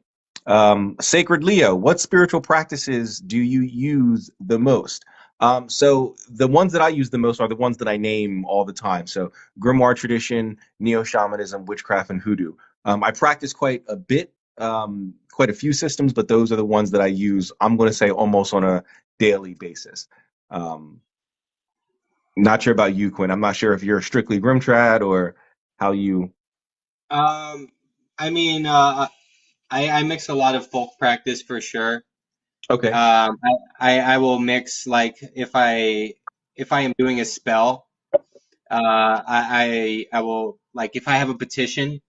Sacred Leo, what spiritual practices do you use the most? So the ones that I use the most are the ones that I name all the time. So grimoire tradition, neo shamanism, witchcraft, and hoodoo. I practice quite a bit, quite a few systems, but those are the ones that I use, I'm going to say, almost on a daily basis. Um, Not sure about you, Quinn. I'm not sure if you're strictly Grimtrad or how you. Um, I mean, I mix a lot of folk practice for sure. Okay. I will mix like if I am doing a spell, I will like if I have a petition,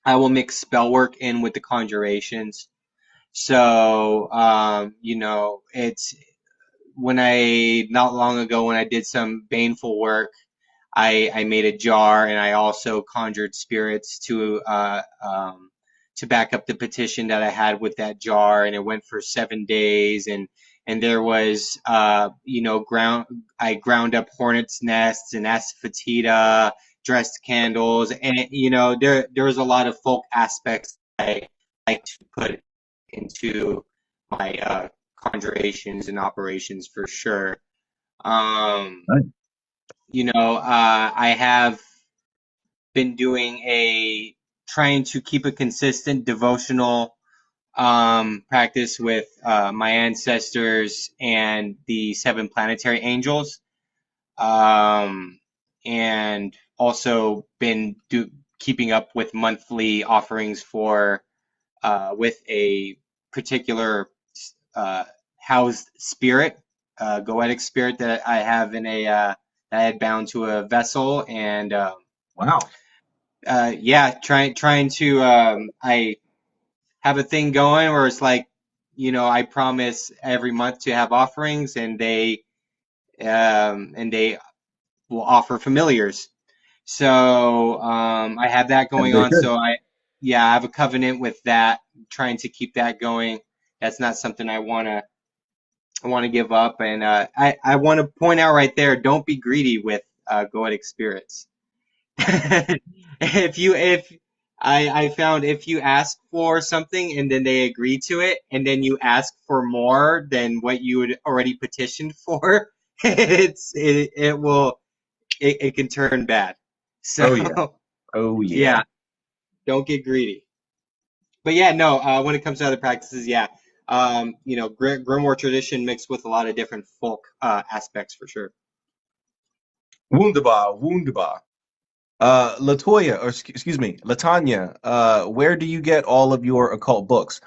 I will mix spell work in with the conjurations. So it's when I not long ago when I did some baneful work. I made a jar and I also conjured spirits to back up the petition that I had with that jar, and it went for 7 days, and there was I ground up hornets nests and asafoetida, dressed candles, and there was a lot of folk aspects I like to put into my conjurations and operations for sure. Um, Right. I have been doing trying to keep a consistent devotional practice with my ancestors and the seven planetary angels, um, and also been keeping up with monthly offerings for with a particular uh, housed spirit, goetic spirit that I have in that I had bound to a vessel, and Wow. yeah, trying to I have a thing going where it's like, I promise every month to have offerings, and they will offer familiars. So I have that That's going very on. good. So I have a covenant with that, trying to keep that going. That's not something I want to give up, and I want to point out right there: don't be greedy with goetic spirits. if I found if you ask for something and then they agree to it, and then you ask for more than what you had already petitioned for, it can turn bad. So Oh yeah. Oh yeah. yeah, don't get greedy. But yeah, no. When it comes to other practices, yeah, grimoire tradition mixed with a lot of different folk aspects for sure. Wunderbar. Wunderbar. Latoya, or excuse me, Latanya, where do you get all of your occult books?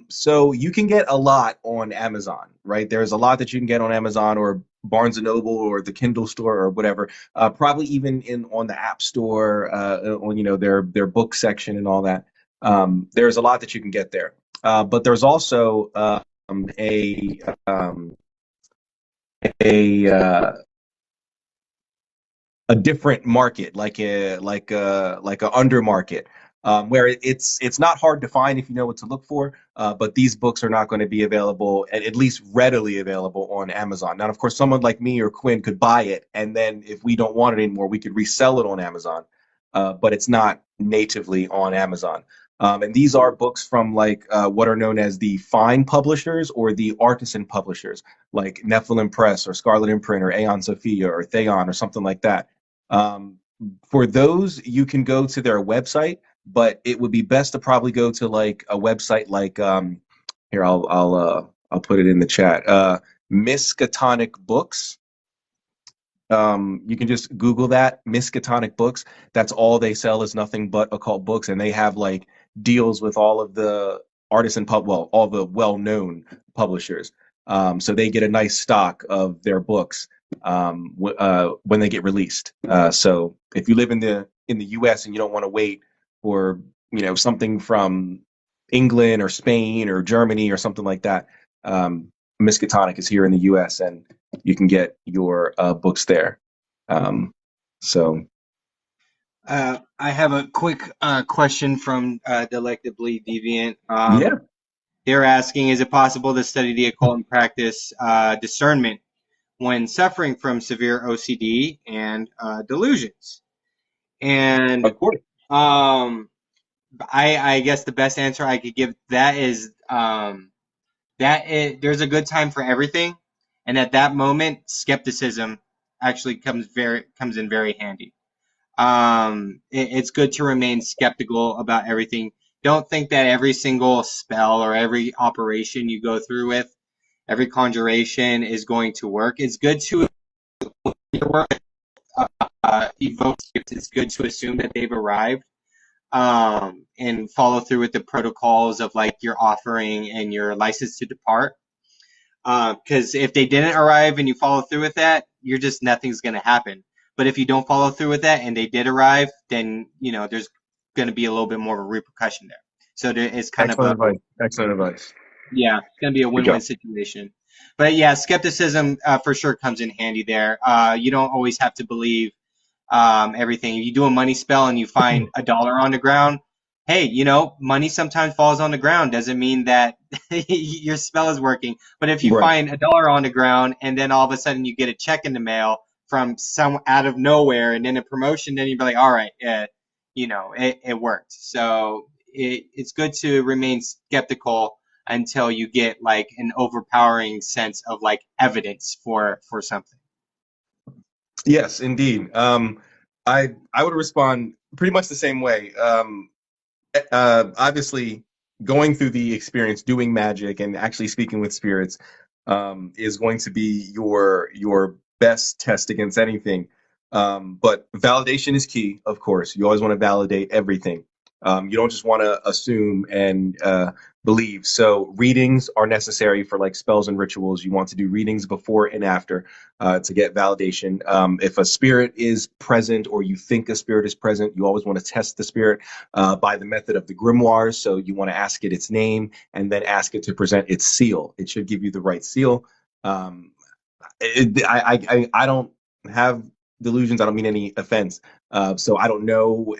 So you can get a lot on Amazon, right? There's a lot that you can get on Amazon or Barnes and Noble or the Kindle store or whatever. Probably even in on the App Store, on their book section and all that. There's a lot that you can get there. But there's also a a a different market, like a under market, where it's not hard to find if you know what to look for. But these books are not going to be available, at least readily available, on Amazon. Now, of course, someone like me or Quinn could buy it, and then if we don't want it anymore, we could resell it on Amazon. but it's not natively on Amazon. And these are books from like what are known as the fine publishers or the artisan publishers, like Nephilim Press or Scarlet Imprint or Aeon Sophia or Theon or something like that. Um, for those, you can go to their website, but it would be best to probably go to like a website like here I'll put it in the chat. Miskatonic Books. You can just Google that, Miskatonic Books. That's all they sell is nothing but occult books, and they have like deals with all of the all the well-known publishers. So they get a nice stock of their books when they get released. So if you live in the U.S. and you don't want to wait for something from England or Spain or Germany or something like that, Miskatonic is here in the U.S. and you can get your books there. So I have a quick question from Delectably Deviant. yeah, They're asking, is it possible to study the occult and practice discernment when suffering from severe OCD and delusions? And of course. I guess the best answer I could give that is there's a good time for everything, and at that moment, skepticism actually comes in very handy. It's good to remain skeptical about everything. Don't think that every single spell or every operation you go through with, every conjuration is going to work. It's good to evoke spirits. It's good to assume that they've arrived, and follow through with the protocols of like your offering and your license to depart. Because if they didn't arrive and you follow through with that, nothing's going to happen. But if you don't follow through with that and they did arrive, then there's going to be a little bit more of a repercussion there. So it's kind of Excellent advice. Excellent advice. yeah, it's going to be a Good win-win job. situation. But yeah, skepticism for sure comes in handy there. You don't always have to believe everything. If you do a money spell and you find $1 on the ground, hey, money sometimes falls on the ground. Doesn't mean that your spell is working. But if you Right. find $1 on the ground and then all of a sudden you get a check in the mail from some out of nowhere and then a promotion, then you'd be like, all right, it worked. So it's good to remain skeptical until you get like an overpowering sense of like evidence for something. Yes, indeed. I would respond pretty much the same way. Obviously, going through the experience, doing magic, and actually speaking with spirits is going to be your best test against anything. But validation is key, of course. You always want to validate everything. You don't just want to assume and believe. So readings are necessary for like spells and rituals. You want to do readings before and after to get validation. If a spirit is present or you think a spirit is present, you always want to test the spirit by the method of the grimoires. So you want to ask it its name and then ask it to present its seal. It should give you the right seal. I don't have delusions. I don't mean any offense. So I don't know,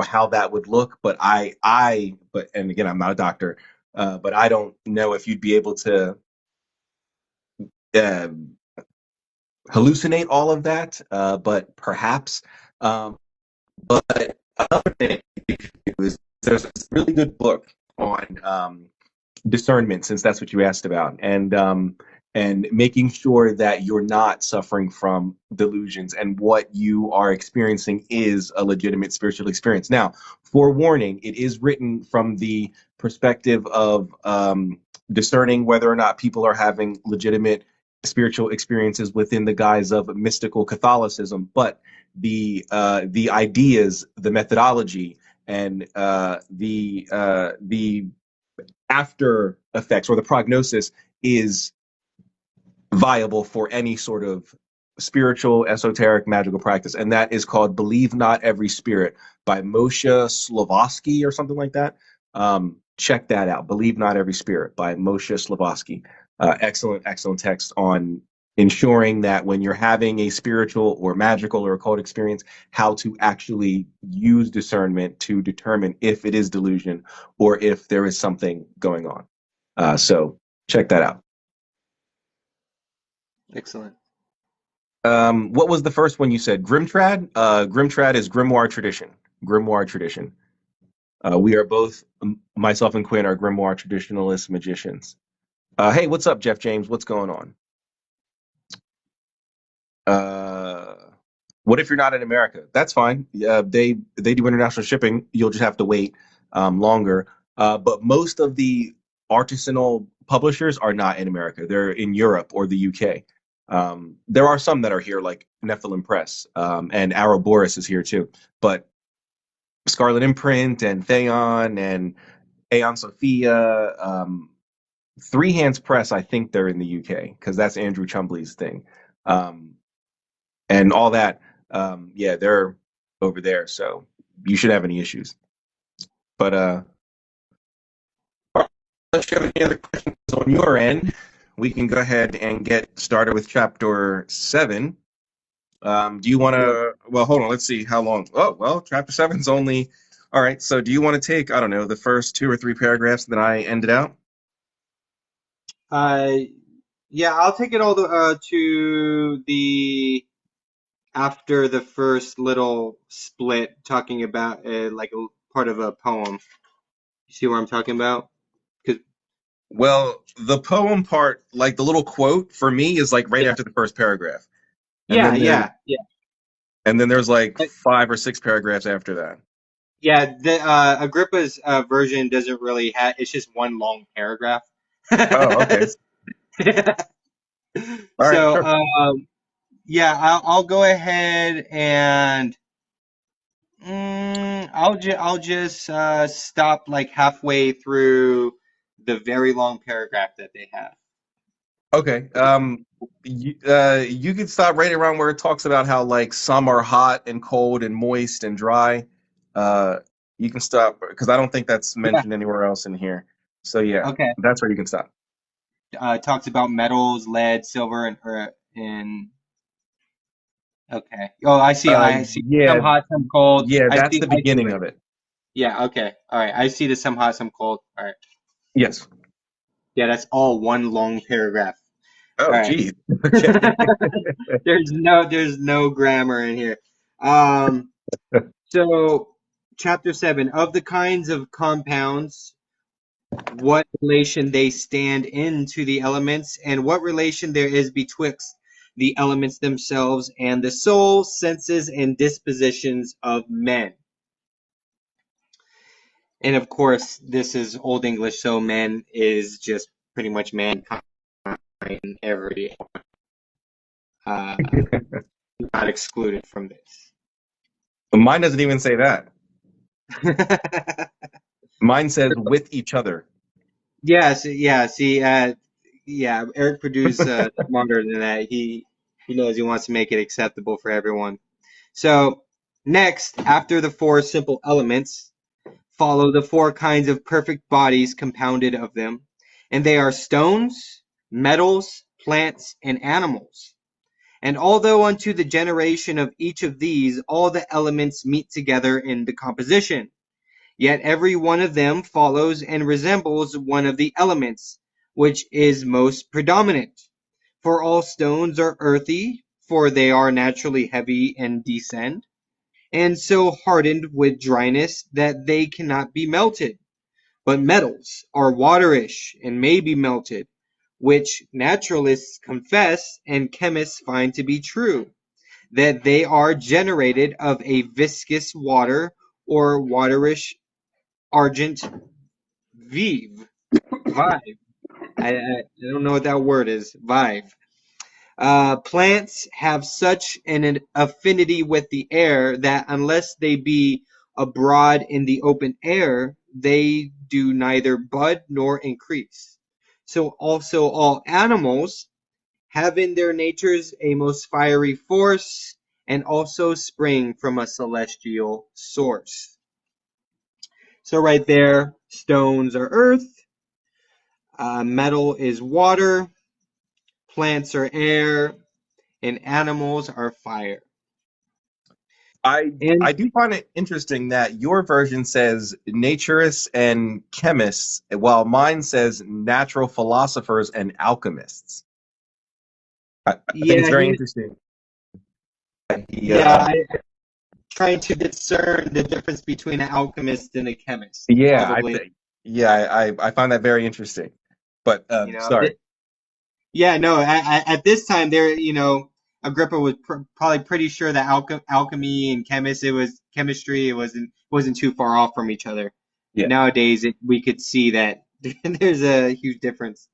how that would look. But and again, I'm not a doctor. But I don't know if you'd be able to uh, hallucinate all of that. But perhaps. But another thing is there's this really good book on discernment, since that's what you asked about, and making sure that you're not suffering from delusions and what you are experiencing is a legitimate spiritual experience. Now, forewarning, it is written from the perspective of discerning whether or not people are having legitimate spiritual experiences within the guise of mystical Catholicism, but the ideas, the methodology, and the after effects or the prognosis is viable for any sort of spiritual, esoteric, magical practice. And that is called Believe Not Every Spirit by Moshe Slavoski or something like that. Check that out. Believe Not Every Spirit by Moshe Slavoski. Excellent text on ensuring that when you're having a spiritual or magical or occult experience, how to actually use discernment to determine if it is delusion or if there is something going on. So check that out. Excellent. What was the first one you said? Grimtrad? Grimtrad is grimoire tradition. Grimoire tradition. We are both, myself and Quinn, are grimoire traditionalist magicians. Hey, what's up, Jeff James? What's going on? Uh, what if you're not in America? That's fine. They do international shipping. You'll just have to wait longer. But most of the artisanal publishers are not in America. They're in Europe or the UK. There are some that are here, like Nephilim Press, and Ouroboros is here too. But Scarlet Imprint and Theon and Aeon Sophia, Three Hands Press, I think they're in the UK because that's Andrew Chumbley's thing. And all that, yeah, they're over there, so you shouldn't have any issues. But unless you have any other questions on your end, we can go ahead and get started with chapter 7. Do you want to? Well, hold on. Let's see how long. Oh, well, chapter 7's only. All right. So, do you want to take, I don't know, the first 2 or 3 paragraphs that I ended out? Yeah, I'll take it all to the after the first little split, talking about like a part of a poem. You see what I'm talking about? 'Cause, Well, the poem part, like the little quote for me, is like right yeah, after the first paragraph, and yeah, then there, yeah, yeah. and then there's like Uh, 5 or 6 paragraphs after that. Yeah, the Agrippa's version doesn't really have. It's just one long paragraph. Oh, okay. All right, So, sure. yeah, I'll go ahead and I'll just stop like halfway through the very long paragraph that they have. Okay. You could stop right around where it talks about how like some are hot and cold and moist and dry. Uh, you can stop because I don't think that's Yeah. mentioned anywhere else in here. So yeah, Okay. that's where you can stop. Talks about metals, lead, silver, and okay. Oh, I see. Uh, I see. Some yeah, hot, some cold. yeah, I that's see. the I see beginning what. of it. Yeah. Okay. All right. I see the some hot, some cold. All right. Yes. Yeah, that's all one long paragraph. All Oh, right. geez. Okay. There's no grammar in here. Um. So, chapter 7 of the kinds of compounds, what relation they stand in to the elements, and what relation there is betwixt the elements themselves and the soul, senses, and dispositions of men. And of course, this is Old English, so men is just pretty much mankind, every uh, not excluded from this. Mine doesn't even say that. Mine says with each other. Yes, yeah. See, yeah. Eric Purdue's smarter than that. He knows he wants to make it acceptable for everyone. So next, after the 4 simple elements, follow the 4 kinds of perfect bodies compounded of them, and they are stones, metals, plants, and animals. And although unto the generation of each of these all the elements meet together in the composition, yet every one of them follows and resembles one of the elements, which is most predominant. For all stones are earthy, for they are naturally heavy and descend, and so hardened with dryness that they cannot be melted. But metals are waterish and may be melted, which naturalists confess and chemists find to be true, that they are generated of a viscous water or waterish argent vive. Vive. I don't know what that word is. Vive. Plants have such an affinity with the air that unless they be abroad in the open air, they do neither bud nor increase. So also all animals have in their natures a most fiery force and also spring from a celestial source. So right there, stones are earth, metal is water, plants are air, and animals are fire. I And I do find it interesting that your version says naturists and chemists, while mine says natural philosophers and alchemists. I think it's yeah, very interesting. he Yeah, I'm trying to discern the difference between an alchemist and a chemist. yeah, Probably, I find that very interesting. But you know. sorry. Yeah, no. At this time, Agrippa was probably pretty sure that alchemy and chemistry. It wasn't too far off from each other. Yeah. Nowadays, we could see that there's a huge difference.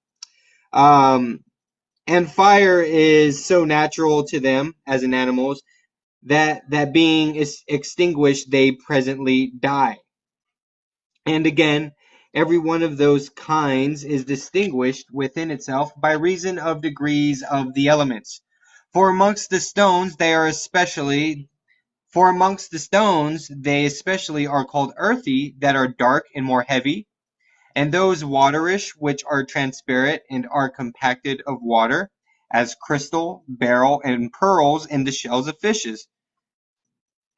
Um, and fire is so natural to them as an animals that being is extinguished, they presently die. And again, every one of those kinds is distinguished within itself by reason of degrees of the elements. For amongst the stones, they especially are called earthy, that are dark and more heavy, and those waterish, which are transparent and are compacted of water, as crystal, beryl, and pearls in the shells of fishes.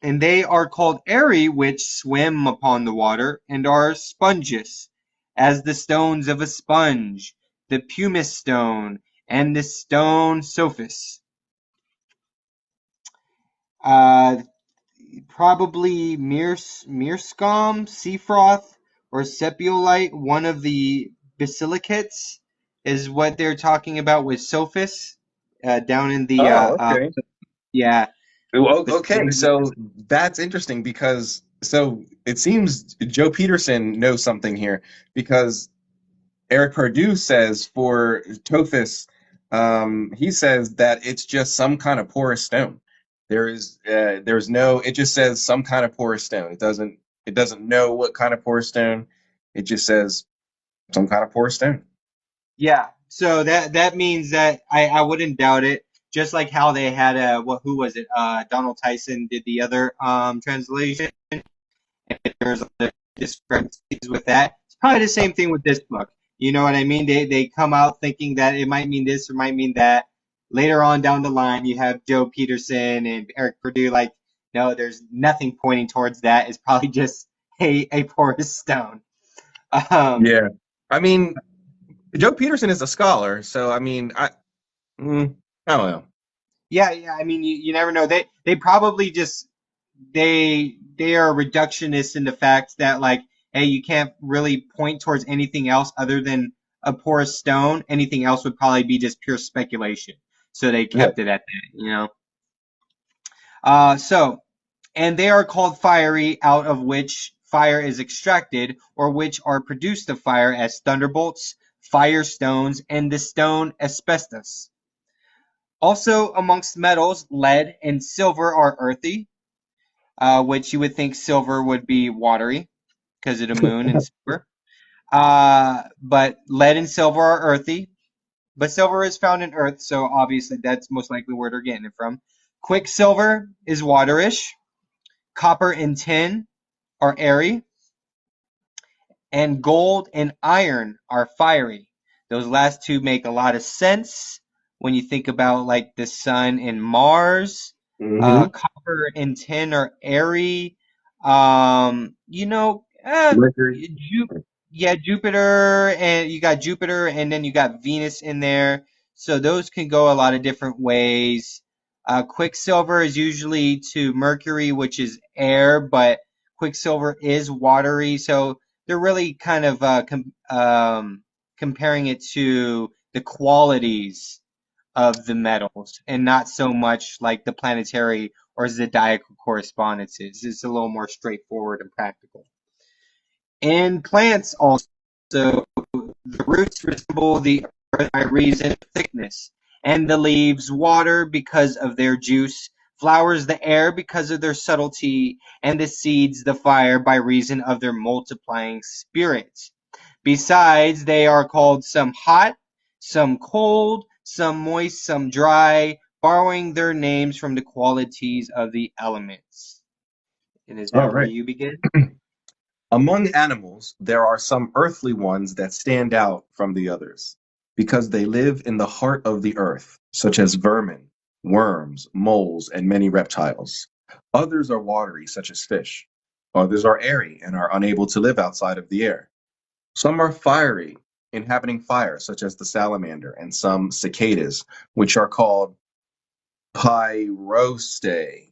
And they are called airy, which swim upon the water, and are spongeous, as the stones of a sponge, the pumice stone, and the stone sophis. Uh, Probably meerschaum, sea froth, or sepiolite, one of the basilicates, is what they're talking about with sophis, down in the Oh, okay. yeah. Okay, so that's interesting because so it seems Joe Peterson knows something here because Eric Perdue says for Tophus, he says that it's just some kind of porous stone. There's no, it just says some kind of porous stone. It doesn't know what kind of porous stone. It just says some kind of porous stone. Yeah, so that means that I wouldn't doubt it. Just like how they had who was it? Donald Tyson did the other translation. There's other discrepancies with that. It's probably the same thing with this book. You know what I mean? They come out thinking that it might mean this or might mean that. Later on down the line, you have Joe Peterson and Eric Perdue like, no, there's nothing pointing towards that. It's probably just a porous stone. Um, Yeah. I mean, Joe Peterson is a scholar, so I mean, I don't know. Yeah, yeah. I mean, you never know. They probably just they are reductionists in the fact that like, hey, you can't really point towards anything else other than a porous stone. Anything else would probably be just pure speculation. So they Yeah. kept it at that. So and they are called fiery, out of which fire is extracted, or which are produced of fire, as thunderbolts, firestones, and the stone asbestos. Also amongst metals, lead and silver are earthy, which you would think silver would be watery because of the moon and silver. But lead and silver are earthy. But silver is found in earth, so obviously that's most likely where they're getting it from. Quicksilver is waterish. Copper and tin are airy. And gold and iron are fiery. Those last two make a lot of sense when you think about like the sun and Mars. Mm-hmm. Copper and tin are airy. Um, you know, uh, Mercury. Ju- yeah, Jupiter, and you got Jupiter, and then you got Venus in there. So those can go a lot of different ways. Quicksilver is usually to Mercury, which is air, but Quicksilver is watery. So they're really kind of comparing it to the qualities of the metals and not so much like the planetary or zodiacal correspondences. It's a little more straightforward and practical. In plants also, the roots resemble the earth by reason of thickness, and the leaves water because of their juice, flowers the air because of their subtlety, and the seeds the fire by reason of their multiplying spirit. Besides, they are called some hot, some cold, some moist, some dry, borrowing their names from the qualities of the elements. And is All that where right. you begin? Among animals, there are some earthly ones that stand out from the others because they live in the heart of the earth, such as vermin, worms, moles, and many reptiles. Others are watery, such as fish. Others are airy and are unable to live outside of the air. Some are fiery, inhabiting fire, such as the salamander, and some cicadas, which are called pyroste.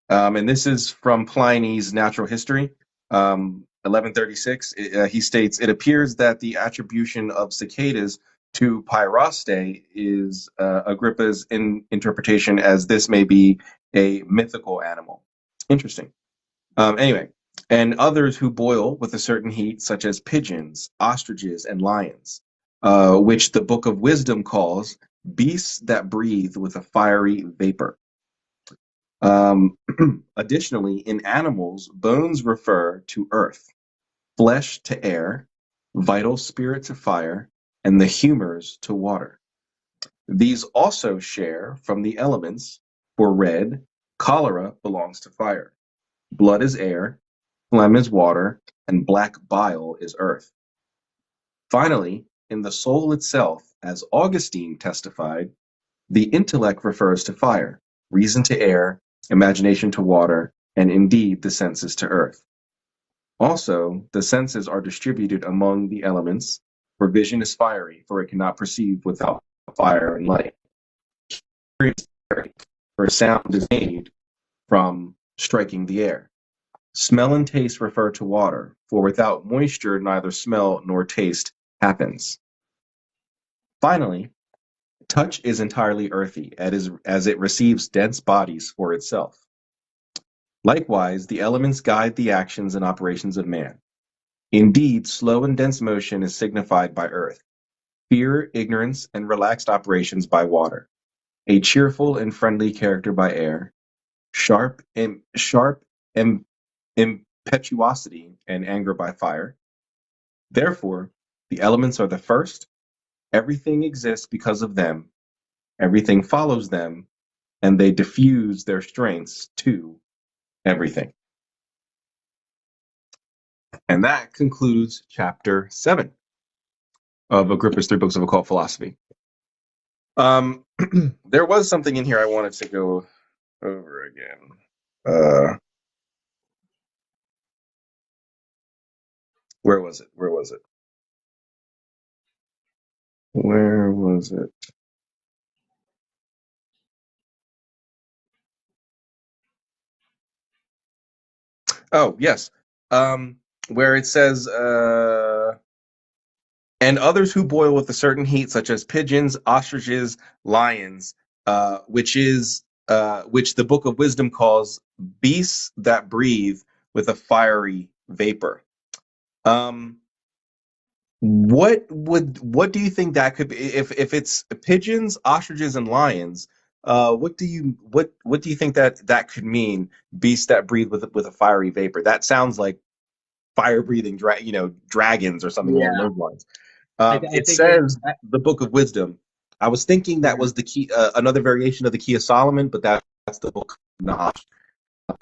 And this is from Pliny's Natural History, 1136. He states, it appears that the attribution of cicadas to pyroste is Agrippa's interpretation, as this may be a mythical animal. Interesting. Anyway, and others who boil with a certain heat, such as pigeons, ostriches, and lions, which the Book of Wisdom calls beasts that breathe with a fiery vapor. Additionally, in animals, bones refer to earth, flesh to air, vital spirit to fire, and the humors to water. These also share from the elements, for red, cholera belongs to fire, blood is air, phlegm is water, and black bile is earth. Finally, in the soul itself, as Augustine testified, the intellect refers to fire, reason to air, imagination to water, and indeed the senses to earth. Also, the senses are distributed among the elements, for vision is fiery, for it cannot perceive without fire and light. Hearing is fiery, for sound is made from striking the air. Smell and taste refer to water, for without moisture neither smell nor taste happens. Finally, touch is entirely earthy, as it receives dense bodies for itself. Likewise, the elements guide the actions and operations of man. Indeed, slow and dense motion is signified by earth, fear, ignorance, and relaxed operations by water, a cheerful and friendly character by air, sharp impetuosity and anger by fire. Therefore, the elements are the first, everything exists because of them, everything follows them, and they diffuse their strengths to everything. And that concludes chapter 7 of Agrippa's 3 Books of Occult Philosophy. There was something in here I wanted to go over again. Where was it? Where was it? Where was it? Oh, yes. Where it says, and others who boil with a certain heat, such as pigeons, ostriches, lions, which the Book of Wisdom calls beasts that breathe with a fiery vapor. What do you think that could be? If it's pigeons, ostriches, and lions, what do you think that could mean? Beasts that breathe with a fiery vapor. That sounds like fire breathing dragons or something along Yeah, those lines. I It think it. says the Book of Wisdom. I was thinking that was the key, another variation of the Key of Solomon, but that's the Book of Knowledge.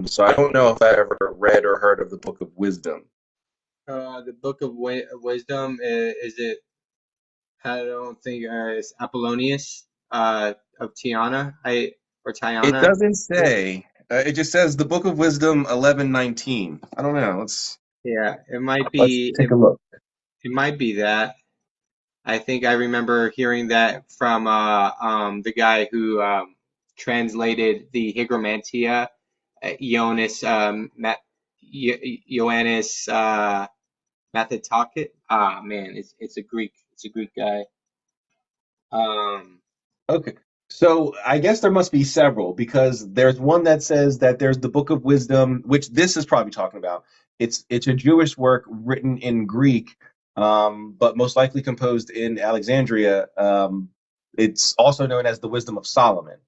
So I don't know if I ever read or heard of the Book of Wisdom. The Book of Wisdom is it? I don't think it's Apollonius of Tiana. Or It Tiana. doesn't say. It just says the Book of Wisdom 11:19. I don't know. Yeah, it might Let's be. take a look. It might be that. I think I remember hearing that from the guy who translated the Hygromantia, Ioannis Ioannis Mathitakis. Ah man, it's a Greek guy. Um, Okay. So I guess there must be several because there's one that says that there's the Book of Wisdom, which this is probably talking about. It's a Jewish work written in Greek, but most likely composed in Alexandria. It's also known as the Wisdom of Solomon.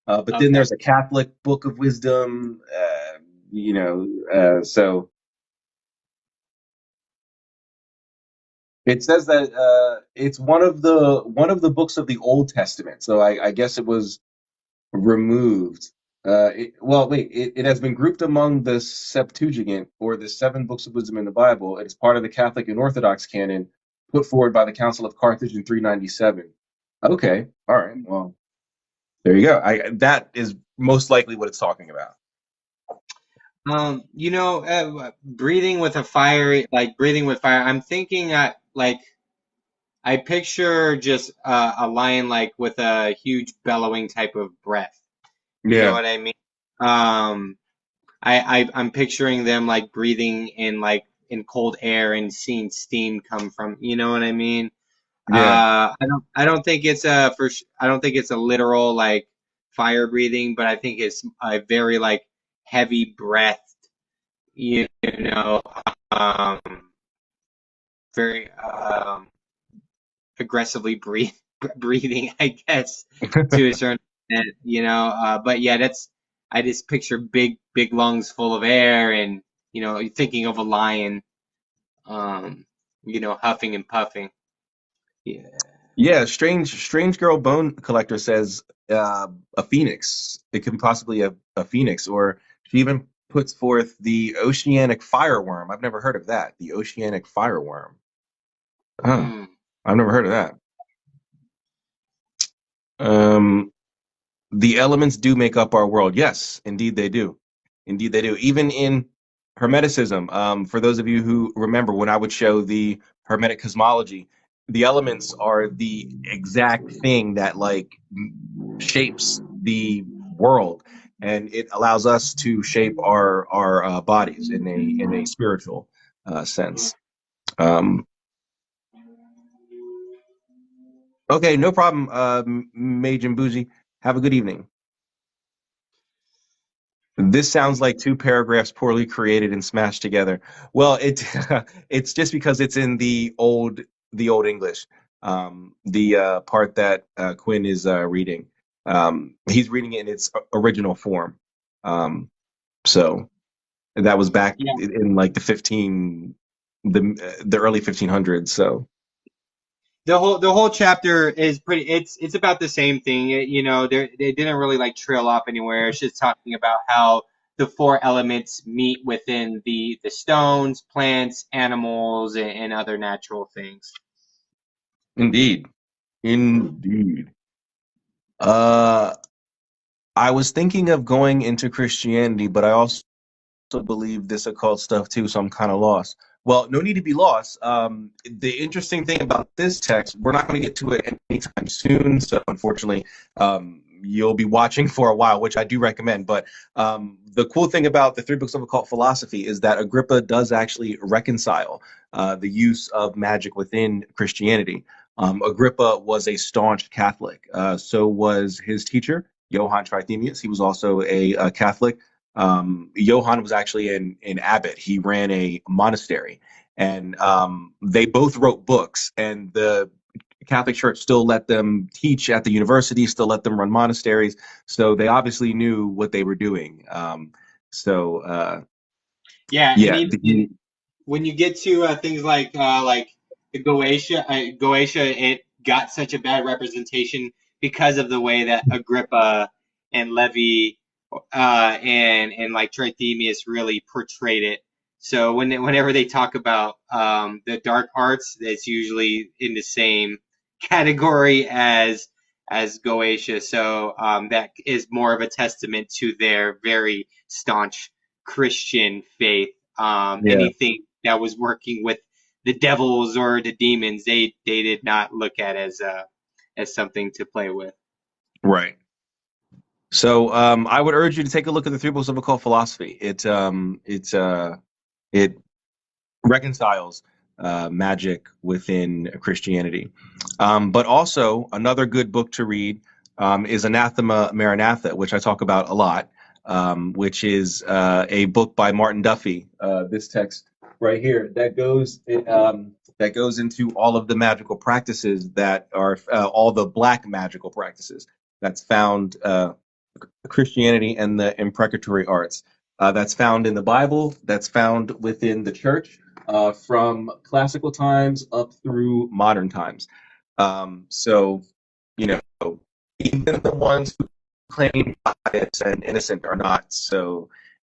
But then okay. there's a Catholic Book of Wisdom. So it says that it's one of the books of the Old Testament. So I guess it was removed. It has been grouped among the Septuagint, or the 7 books of wisdom in the Bible. It is part of the Catholic and Orthodox canon put forward by the Council of Carthage in 397. Okay, all right. Well, there you go. That is most likely what it's talking about. Breathing with a fire, like breathing with fire. I'm thinking, like I picture just a lion like with a huge bellowing type of breath. You know Yeah, what I mean? I'm picturing them like breathing in cold air and seeing steam come from. You know what I mean? yeah, I don't think it's I don't think it's a literal like fire breathing, but I think it's a very like heavy breath. You know, um, very aggressively breathing, I guess, to a certain extent. You know, but yeah, that's I just picture big lungs full of air, and you know, you're thinking of a lion, you know, huffing and puffing. Yeah. yeah. Strange girl bone collector says a phoenix. It could be possibly a phoenix, or she even puts forth the oceanic fireworm. I've never heard of that. The oceanic fireworm. Huh. Mm. I've never heard of that. Um, the elements do make up our world. Yes, indeed they do. Indeed they do. Even in Hermeticism, for those of you who remember when I would show the Hermetic cosmology, the elements are the exact thing that like shapes the world, and it allows us to shape our bodies in a spiritual sense. Um, okay, no problem, Mage and Bougie. Have a good evening. This sounds like two paragraphs poorly created and smashed together. Well, it's just because it's in the old English. The part that Quinn is reading, he's reading it in its original form. Um, so that was back Yeah. in like the early 1500s. So The whole chapter is pretty. It's about the same thing. You know, they didn't really like trail off anywhere. It's just talking about how the four elements meet within the stones, plants, animals, and other natural things. indeed, indeed. Uh, I was thinking of going into Christianity, but I also believe this occult stuff too, so I'm kind of lost. Well, no need to be lost. The interesting thing about this text, we're not going to get to it anytime soon, so unfortunately, you'll be watching for a while, which I do recommend. But the cool thing about the three books of occult philosophy is that Agrippa does actually reconcile the use of magic within Christianity. Agrippa was a staunch Catholic. So was his teacher, Johann Trithemius. He was also a Catholic. Johann was actually an abbot. He ran a monastery, and they both wrote books. And the Catholic Church still let them teach at the university, still let them run monasteries. So they obviously knew what they were doing. So Yeah, and yeah, when you get to things like the Goetia, it got such a bad representation because of the way that Agrippa and Levi and like Trithemius really portrayed it. So whenever they talk about the dark arts, it's usually in the same category as Goetia. So that is more of a testament to their very staunch Christian faith. yeah, Anything that was working with the devils or the demons, they did not look at as something to play with. right. So I would urge you to take a look at the three books of occult philosophy. It reconciles magic within Christianity. But also, another good book to read is Anathema Maranatha, which I talk about a lot, which is a book by Martin Duffy. This text right here that goes into all of the magical practices that are all the black magical practices that's found Christianity and the imprecatory arts. That's found in the Bible, that's found within the church from classical times up through modern times. So, you know, even the ones who claim bias and innocent are not so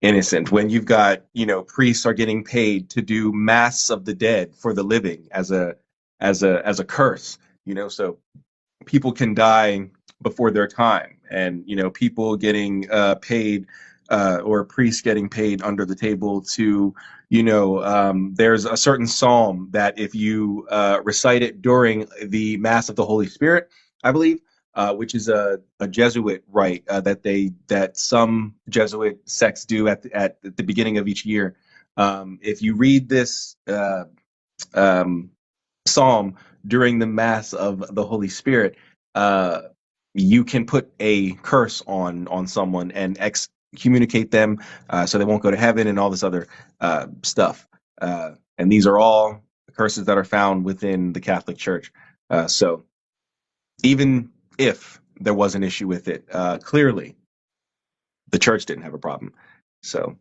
innocent. When you've got, priests are getting paid to do mass of the dead for the living as a curse, so people can die before their time, and people getting paid or priests getting paid under the table to there's a certain psalm that if you recite it during the mass of the Holy Spirit, I believe, which is a Jesuit rite that some Jesuit sects do at the beginning of each year. If you read this um, psalm during the Mass of the Holy Spirit, uh, you can put a curse on someone and excommunicate them, so they won't go to heaven and all this other stuff. And these are all curses that are found within the Catholic Church. So even if there was an issue with it, clearly the church didn't have a problem. So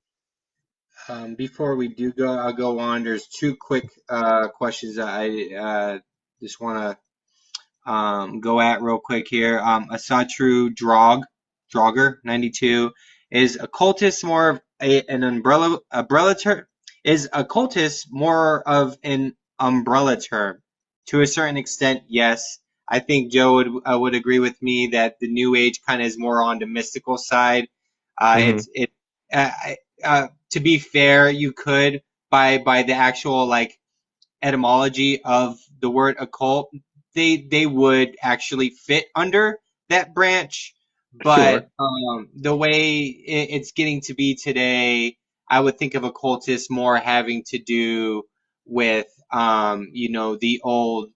Before we do go, I'll go on. There's two quick questions that I just want to go at real quick here. Asatru Drogger 92, is occultist more of an umbrella term? Is occultist more of an umbrella term? To a certain extent, yes. I think Joe would agree with me that the New Age kind of is more on the mystical side. mhm. It's it uh, To be fair, you could by the actual like etymology of the word occult, they would actually fit under that branch. Sure. But the way it's getting to be today, I would think of occultists more having to do with the old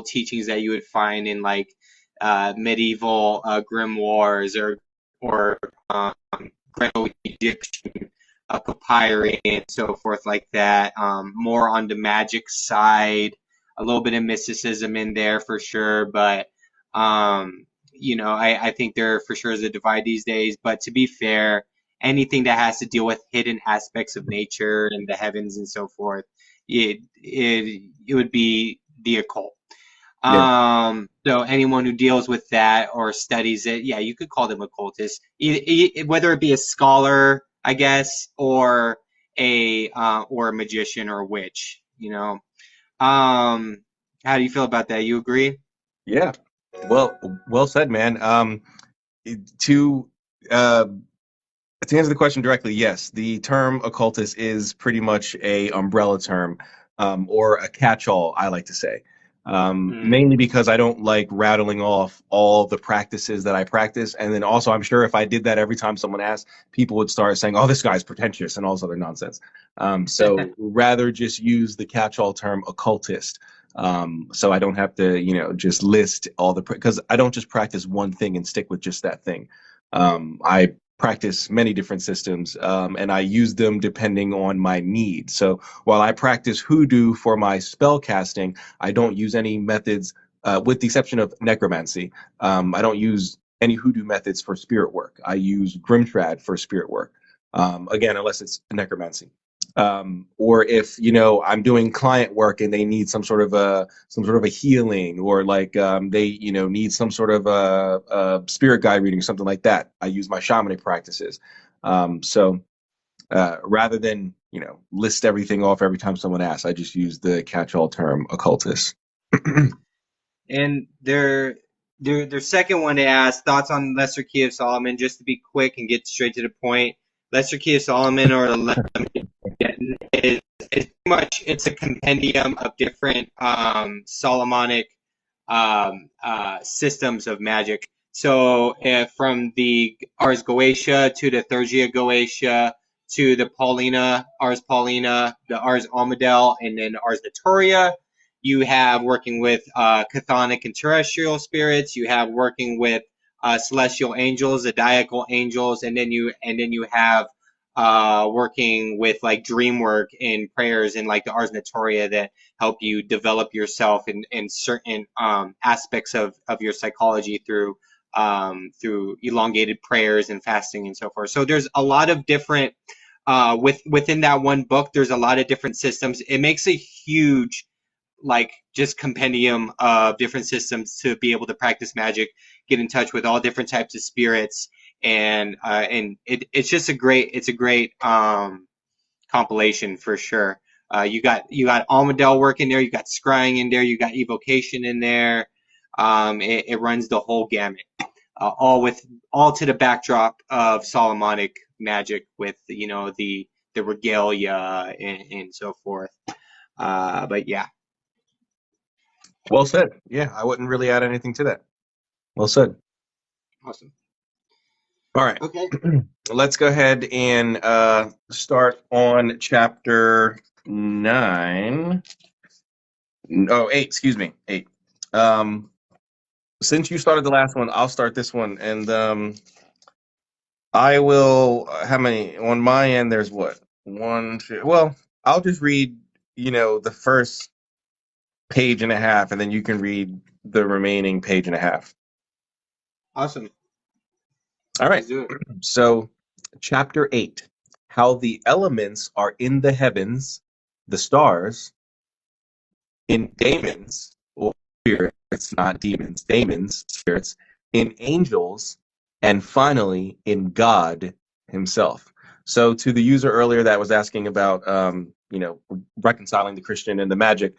teachings that you would find in like medieval grimoires or um, Greco-Egyptian papyri and so forth like that. More on the magic side, a little bit of mysticism in there for sure, but I think there for sure is a divide these days. But to be fair, anything that has to deal with hidden aspects of nature and the heavens and so forth, it would be the occult. Yeah. So anyone who deals with that or studies it, yeah, you could call them occultists, whether it be a scholar, I guess, or a magician or a witch. How do you feel about that? You agree? Yeah. Well said, man. To uh, to answer the question directly, yes, the term occultist is pretty much a umbrella term, or a catch-all, I like to say. Mm. Mainly because I don't like rattling off all the practices that I practice, and then also I'm sure if I did that every time someone asked, people would start saying, "Oh, this guy's pretentious" and all this other nonsense. So rather just use the catch-all term occultist. So I don't have to, just list all the because I don't just practice one thing and stick with just that thing. I practice many different systems, and I use them depending on my need. So while I practice hoodoo for my spell casting, I don't use any methods, with the exception of necromancy. I don't use any hoodoo methods for spirit work. I use Grimtrad for spirit work. Again, unless it's necromancy. Or if I'm doing client work and they need some sort of a healing, or like they need some sort of a spirit guide reading, something like that, I use my shamanic practices. So rather than list everything off every time someone asks, I just use the catch-all term occultist. And their second one they asked thoughts on Lesser Key of Solomon. Just to be quick and get straight to the point, Lesser Key of Solomon or the is pretty much it's a compendium of different Solomonic systems of magic. So from the Ars Goetia to the Theurgia Goetia to the Ars Paulina, the Ars Almadel, and then Ars Notoria. You have working with chthonic and terrestrial spirits. You have working with celestial angels, zodiacal angels, and then you have working with like dream work and prayers and like the Ars Notoria that help you develop yourself in certain aspects of your psychology through elongated prayers and fasting and so forth. So there's a lot of different within that one book. There's a lot of different systems. It makes a huge like just compendium of different systems to be able to practice magic, get in touch with all different types of spirits, and it's just a great compilation for sure. You got Almadel work in there, you got scrying in there, you got evocation in there. It runs the whole gamut, all to the backdrop of Solomonic magic with the regalia and so forth. But yeah. Well said. Yeah, I wouldn't really add anything to that. Well said. Awesome. All right. Okay. Let's go ahead and start on chapter 9. Oh, 8, excuse me. 8. Since you started the last one, I'll start this one. And I will, how many? On my end, there's what? 1, 2. Well, I'll just read, the first page and a half, and then you can read the remaining page and a half. Awesome. All right. Let's do it. So, chapter 8, how the elements are in the heavens, the stars, in daemons, or spirits, not demons, daemons, spirits, in angels, and finally in God himself. So, to the user earlier that was asking about, reconciling the Christian and the magic,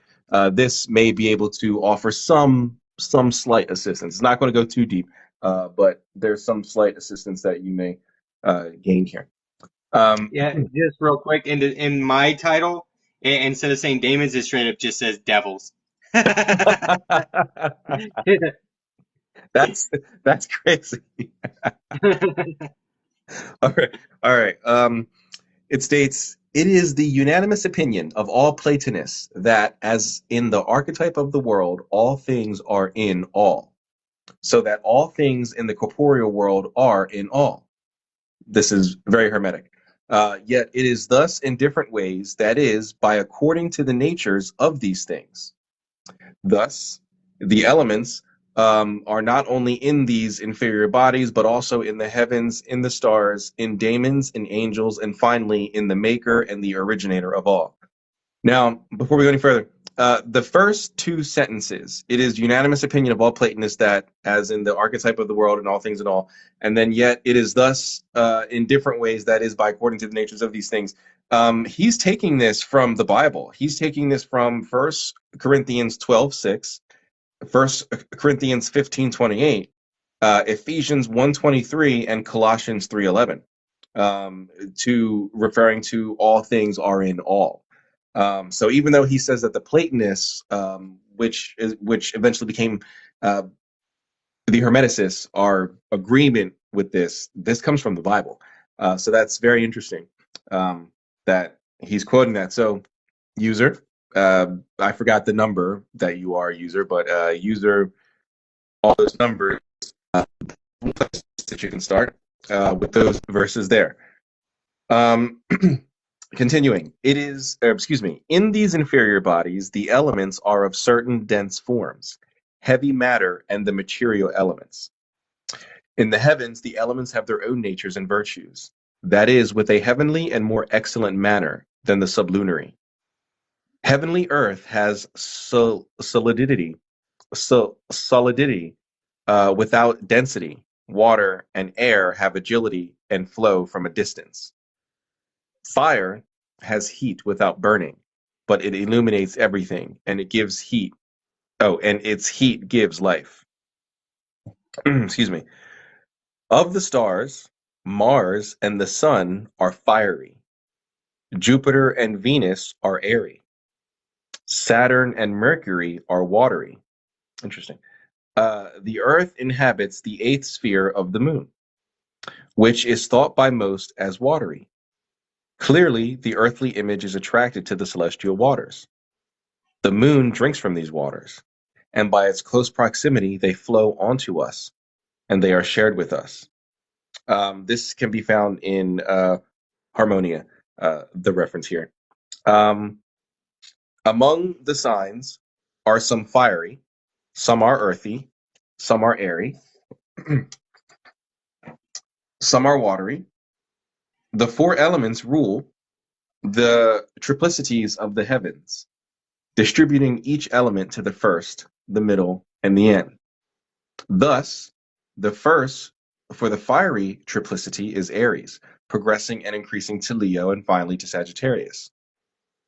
this may be able to offer some slight assistance. It's not going to go too deep, but there's some slight assistance that you may gain here. Yeah, just real quick, in my title, instead of saying demons, it straight up just says devils. That's crazy. All right. It states, it is the unanimous opinion of all Platonists that, as in the archetype of the world, all things are in all, so that all things in the corporeal world are in all. This is very hermetic. Yet it is thus in different ways, that is, by according to the natures of these things. Thus, the elements are not only in these inferior bodies, but also in the heavens, in the stars, in daemons, in angels, and finally in the maker and the originator of all. Now, before we go any further, the first two sentences, it is unanimous opinion of all Platonists that, as in the archetype of the world and all things and all, and then yet it is thus in different ways, that is, by according to the natures of these things. He's taking this from the Bible. He's taking this from 1 Corinthians 12:6, 1 Corinthians 15:28, Ephesians 1:23, and Colossians 3:11, to referring to all things are in all. So even though he says that the Platonists, which eventually became the Hermeticists, are agreement with this comes from the Bible. So that's very interesting that he's quoting that. So, user, I forgot the number that you are, user, but user, all those numbers that you can start with those verses there. Continuing, in these inferior bodies, the elements are of certain dense forms, heavy matter, and the material elements. In the heavens, the elements have their own natures and virtues, that is, with a heavenly and more excellent manner than the sublunary. Heavenly earth has solidity, without density. Water and air have agility and flow from a distance. Fire has heat without burning, but it illuminates everything, and it gives heat. Oh, and its heat gives life. Excuse me. Of the stars, Mars and the sun are fiery. Jupiter and Venus are airy. Saturn and Mercury are watery. Interesting. The Earth inhabits the eighth sphere of the moon, which is thought by most as watery. Clearly, the earthly image is attracted to the celestial waters. The moon drinks from these waters, and by its close proximity, they flow onto us, and they are shared with us. This can be found in Harmonia, the reference here. Among the signs are some fiery, some are earthy, some are airy, some are watery. The four elements rule the triplicities of the heavens, distributing each element to the first, the middle, and the end. Thus, the first for the fiery triplicity is Aries, progressing and increasing to Leo and finally to Sagittarius.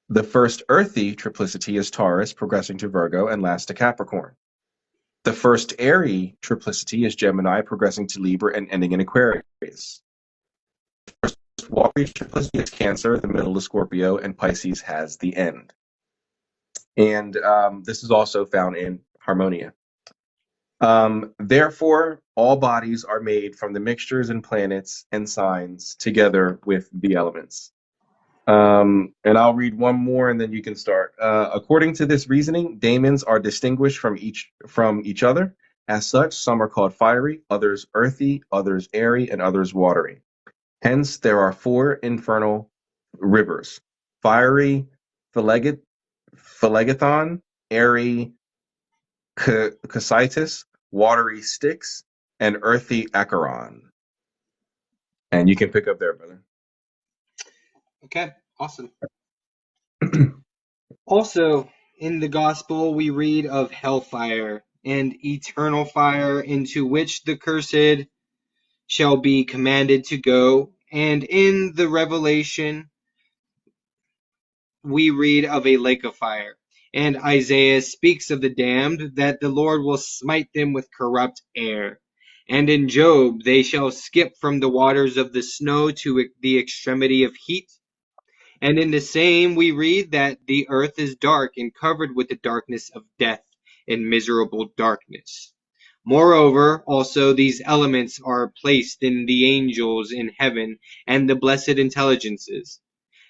The first earthy triplicity is Taurus, progressing to Virgo and last to Capricorn. The first airy triplicity is Gemini, progressing to Libra and ending in Aquarius. The first watery triplicity is Cancer, the middle is Scorpio, and Pisces has the end. And this is also found in Harmonia. Therefore, all bodies are made from the mixtures and planets and signs together with the elements. And I'll read one more and then you can start. According to this reasoning, daemons are distinguished from each other. As such, some are called fiery, others earthy, others airy, and others watery. Hence, there are four infernal rivers: fiery, phlegethon, airy, Casitis, watery Styx, and earthy Acheron. And you can pick up there, brother. Okay, awesome. Also, in the gospel, we read of hellfire and eternal fire into which the cursed shall be commanded to go. And in the Revelation, we read of a lake of fire. And Isaiah speaks of the damned, that the Lord will smite them with corrupt air. And in Job, they shall skip from the waters of the snow to the extremity of heat. And in the same we read that the earth is dark and covered with the darkness of death and miserable darkness. Moreover, also these elements are placed in the angels in heaven and the blessed intelligences.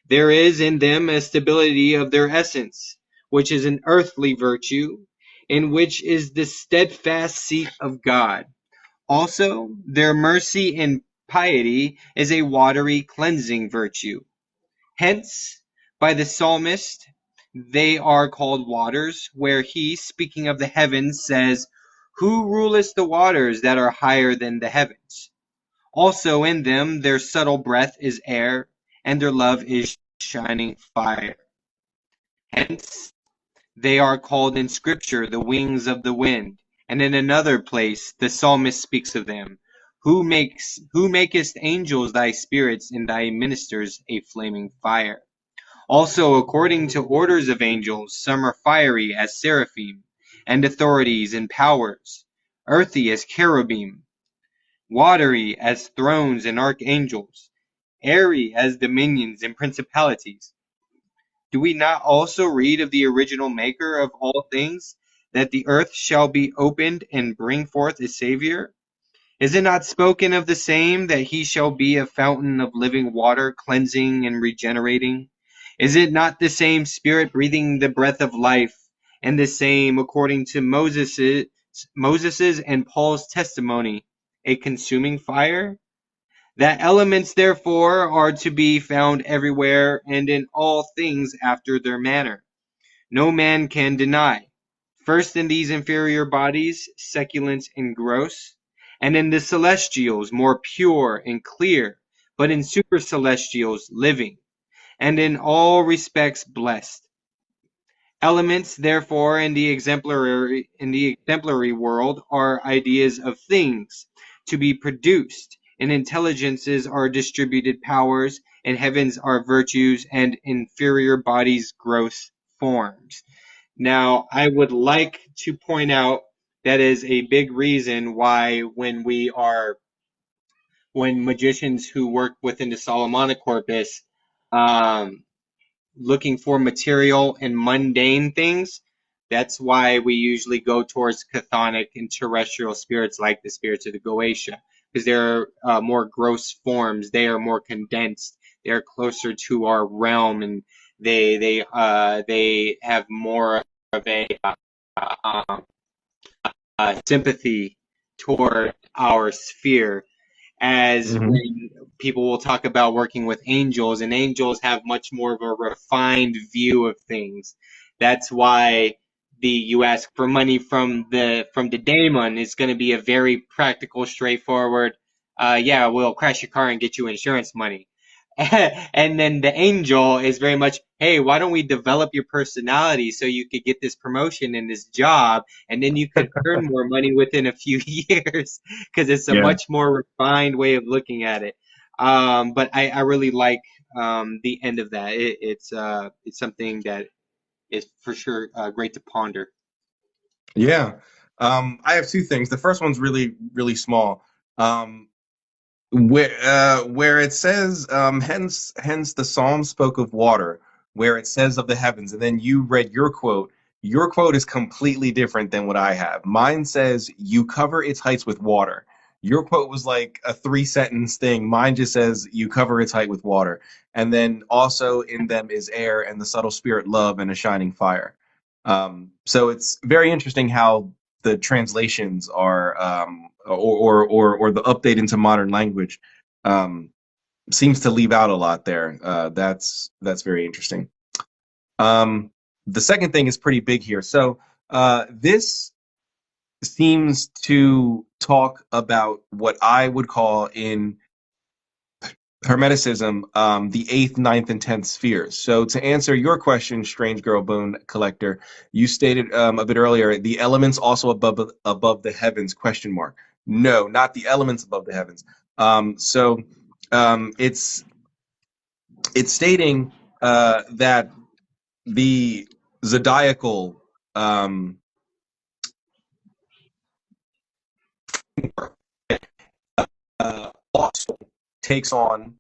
There is in them a stability of their essence, which is an earthly virtue, in which is the steadfast seat of God. Also, their mercy and piety is a watery cleansing virtue. Hence, by the psalmist, they are called waters, where he, speaking of the heavens, says, "Who ruleth the waters that are higher than the heavens?" Also in them their subtle breath is air, and their love is shining fire. Hence, they are called in Scripture the wings of the wind. And in another place the psalmist speaks of them, who makest angels thy spirits, and thy ministers a flaming fire. Also, according to orders of angels, some are fiery as seraphim, and authorities and powers, earthy as cherubim, watery as thrones and archangels, airy as dominions and principalities. Do we not also read of the original maker of all things, that the earth shall be opened and bring forth a Savior? Is it not spoken of the same, that he shall be a fountain of living water, cleansing and regenerating? Is it not the same Spirit breathing the breath of life, and the same, according to Moses's and Paul's testimony, a consuming fire? That elements therefore are to be found everywhere and in all things after their manner, no man can deny. First in these inferior bodies, seculent and gross, and in the celestials, more pure and clear, but in supercelestials, living, and in all respects blessed. Elements, therefore, in the exemplary world are ideas of things to be produced, and intelligences are distributed powers, and heavens are virtues, and inferior bodies gross forms. Now, I would like to point out that is a big reason why when magicians who work within the Solomonic corpus, um, looking for material and mundane things, that's why we usually go towards chthonic and terrestrial spirits like the spirits of the Goetia, because they're more gross forms. They are more condensed. They're closer to our realm, and they have more of a um, sympathy toward our sphere, as Mm-hmm. when people will talk about working with angels, and angels have much more of a refined view of things. That's why you ask for money from the daemon is going to be a very practical, straightforward. Yeah, we'll crash your car and get you insurance money. And then the angel is very much, hey, why don't we develop your personality so you could get this promotion and this job, and then you could earn more money within a few years, because it's a Yeah. much more refined way of looking at it. But I really like the end of that. It's something that is for sure great to ponder. Yeah. I have two things. The first one's really, really small. Where it says, hence the psalm spoke of water, where it says of the heavens, and then you read your quote, your quote is completely different than what I have. Mine says, you cover its heights with water. Your quote was like a 3 sentence thing. Mine just says, you cover its height with water. And then also in them is air and the subtle spirit love and a shining fire. So it's very interesting how the translations are, or the update into modern language seems to leave out a lot there. That's very interesting. The second thing is pretty big here. So this seems to talk about what I would call in Hermeticism the 8th, ninth, and 10th spheres. So to answer your question, Strange Girl Bone Collector, you stated a bit earlier the elements also above the heavens? Question mark. No, not the elements above the heavens. It's stating that the zodiacal also takes on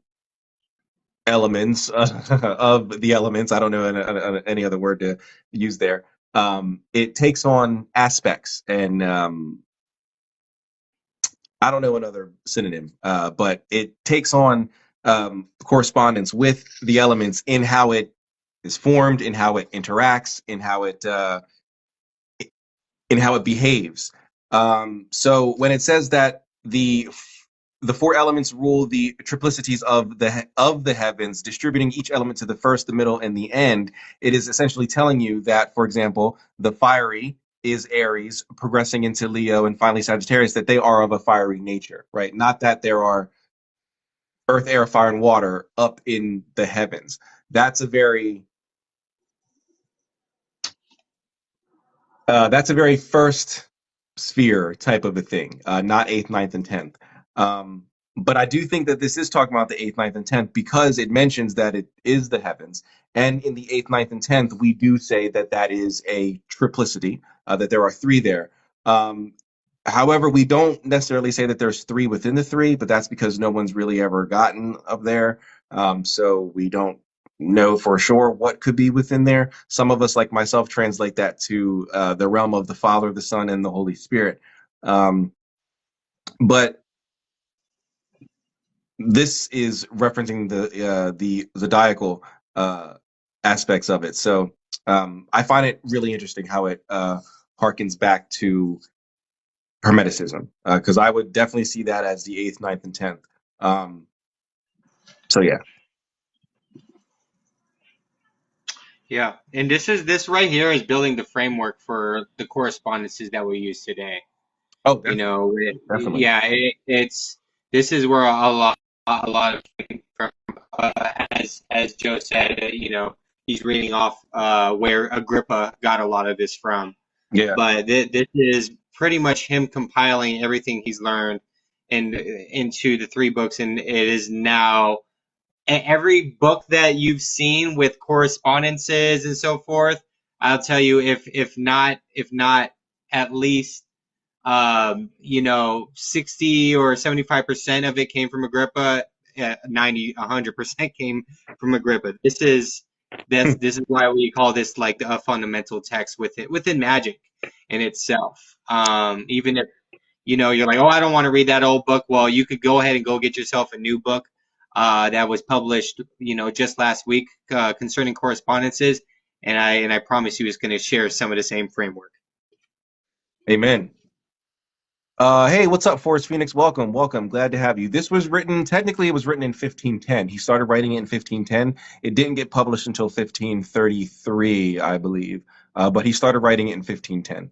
elements of the elements. I don't know any other word to use there. It takes on aspects, and I don't know another synonym, but it takes on correspondence with the elements in how it is formed, in how it interacts, in how it behaves. So when it says that the 4 elements rule the triplicities of the heavens, distributing each element to the first, the middle, and the end, it is essentially telling you that, for example, the fiery is Aries, progressing into Leo, and finally Sagittarius, that they are of a fiery nature, right? Not that there are earth, air, fire, and water up in the heavens. That's a very first sphere type of a thing, not 8th, ninth, and 10th. But I do think that this is talking about the 8th, ninth, and 10th because it mentions that it is the heavens. And in the 8th, ninth, and 10th, we do say that that is a triplicity, that there are 3 there. However, we don't necessarily say that there's 3 within the 3, but that's because no one's really ever gotten up there. So we don't know for sure what could be within there. Some of us, like myself, translate that to the realm of the Father, the Son, and the Holy Spirit. But this is referencing the zodiacal aspects of it. So I find it really interesting how it harkens back to Hermeticism, because I would definitely see that as the 8th, ninth, and 10th. So yeah. Yeah, and this right here is building the framework for the correspondences that we use today. Oh, You definitely. know, Definitely. yeah, it's this is where a lot of from as Joe said, you know, he's reading off where Agrippa got a lot of this from. Yeah. But this is pretty much him compiling everything he's learned into the 3 books, and it is now every book that you've seen with correspondences and so forth. I'll tell you, if not at least 60 or 75% of it came from Agrippa. 90, 100% came from Agrippa. This is why we call this like a fundamental text within magic in itself. Even if you're like, oh, I don't want to read that old book. Well, you could go ahead and go get yourself a new book that was published, just last week concerning correspondences, and I promise you, it's going to share some of the same framework. Amen. Hey, what's up, Forrest Phoenix? Welcome, welcome. Glad to have you. This was written, technically, it was written in 1510. He started writing it in 1510. It didn't get published until 1533, I believe. But he started writing it in 1510.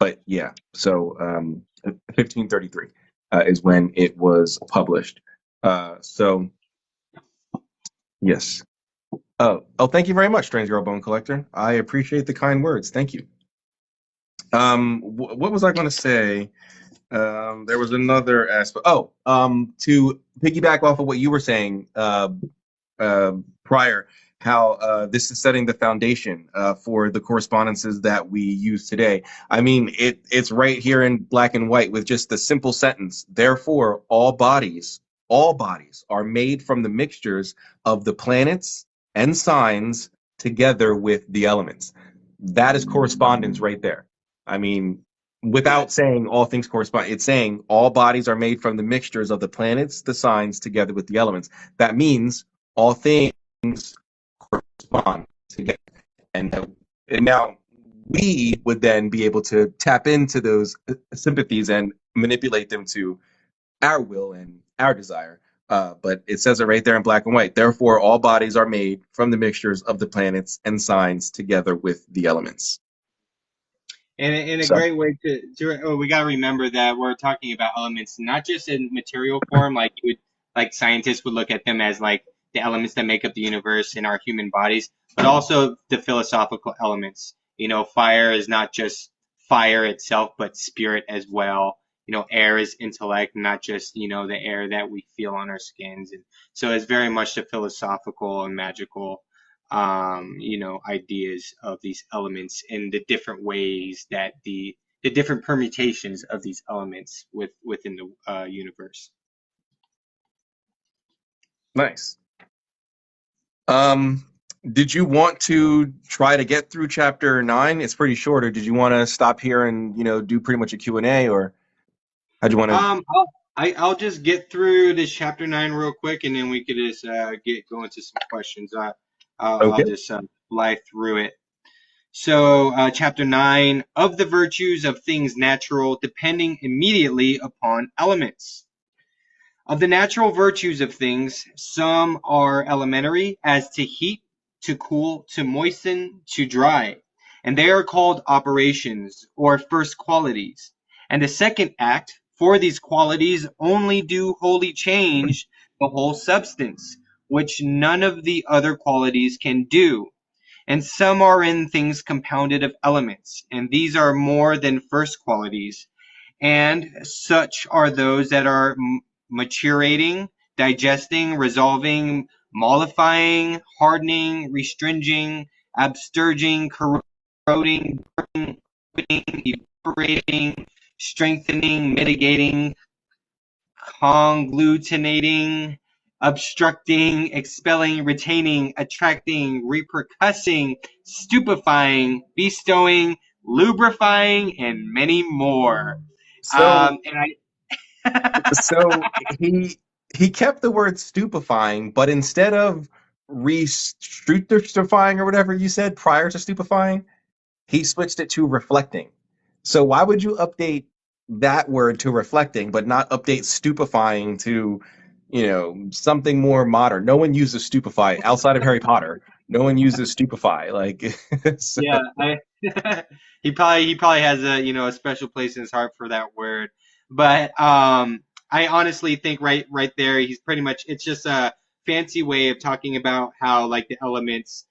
But yeah, so 1533 is when it was published. So yes. Oh, thank you very much, Strange Girl Bone Collector. I appreciate the kind words. Thank you. What was I going to say? There was another aspect. Oh, to piggyback off of what you were saying prior, how this is setting the foundation for the correspondences that we use today. I mean, it's right here in black and white with just the simple sentence. Therefore, all bodies are made from the mixtures of the planets and signs together with the elements. That is correspondence right there. I mean, without saying all things correspond, it's saying all bodies are made from the mixtures of the planets, the signs, together with the elements. That means all things correspond together. And now we would then be able to tap into those sympathies and manipulate them to our will and our desire. But it says it right there in black and white. Therefore, all bodies are made from the mixtures of the planets and signs together with the elements. And a So, great way we got to remember that we're talking about elements not just in material form, like scientists would look at them as like the elements that make up the universe in our human bodies, but also the philosophical elements. Fire is not just fire itself, but spirit as well. Air is intellect, not just, the air that we feel on our skins. And so it's very much the philosophical and magical ideas of these elements and the different ways that the different permutations of these elements within the universe. nice. Did you want to try to get through chapter 9? It's pretty short, or did you want to stop here and do pretty much a Q&A, or how'd you want to? I'll just get through this chapter 9 real quick, and then we could just go into some questions. I'll Okay. just fly through it. So, chapter 9, of the virtues of things natural, depending immediately upon elements. Of the natural virtues of things, some are elementary, as to heat, to cool, to moisten, to dry, and they are called operations, or first qualities. And the second act, for these qualities only do wholly change the whole substance, which none of the other qualities can do. And some are in things compounded of elements, and these are more than first qualities. And such are those that are maturating, digesting, resolving, mollifying, hardening, restringing, absterging, corroding, burning, evaporating, strengthening, mitigating, conglutinating, obstructing, expelling, retaining, attracting, repercussing, stupefying, bestowing, lubrifying, and many more. So, And I so he kept the word stupefying, but instead of re-stupefying or whatever you said prior to stupefying, he switched it to reflecting. So why would you update that word to reflecting, but not update stupefying to, something more modern? No one uses stupefy outside of Harry Potter. No one uses stupefy. Like, so, Yeah, he probably has a special place in his heart for that word. But I honestly think right there he's pretty much, it's just a fancy way of talking about how like the elements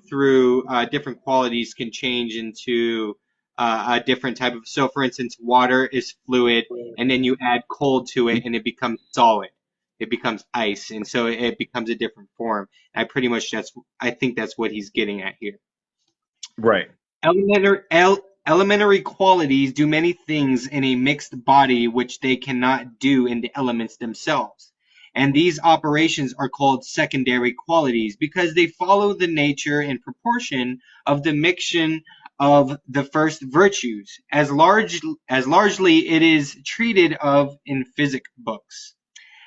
through different qualities can change into a different type of, so for instance, water is fluid, and then you add cold to it and it becomes solid. It becomes ice, and so it becomes a different form. I think that's what he's getting at here. right. Elementary qualities do many things in a mixed body which they cannot do in the elements themselves. And these operations are called secondary qualities because they follow the nature and proportion of the mixtion of the first virtues, as largely it is treated of in physic books.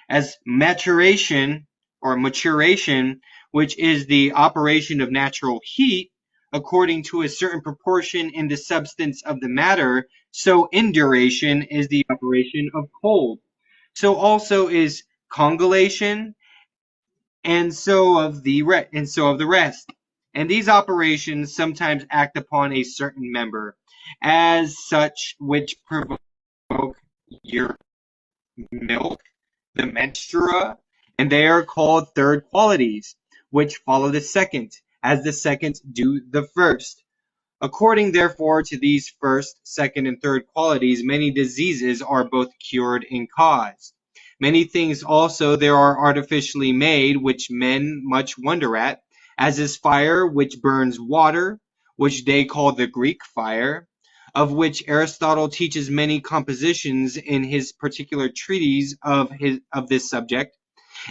As maturation, which is the operation of natural heat, according to a certain proportion in the substance of the matter, so induration is the operation of cold. So also is congelation, and so of the rest. And these operations sometimes act upon a certain member, as such which provoke your milk, the menstrua, and they are called third qualities, which follow the second, as the second do the first. According therefore to these first, second, and third qualities, many diseases are both cured and caused. Many things also there are artificially made, which men much wonder at, as is fire, which burns water, which they call the Greek fire, of which Aristotle teaches many compositions in his particular treatise of this subject.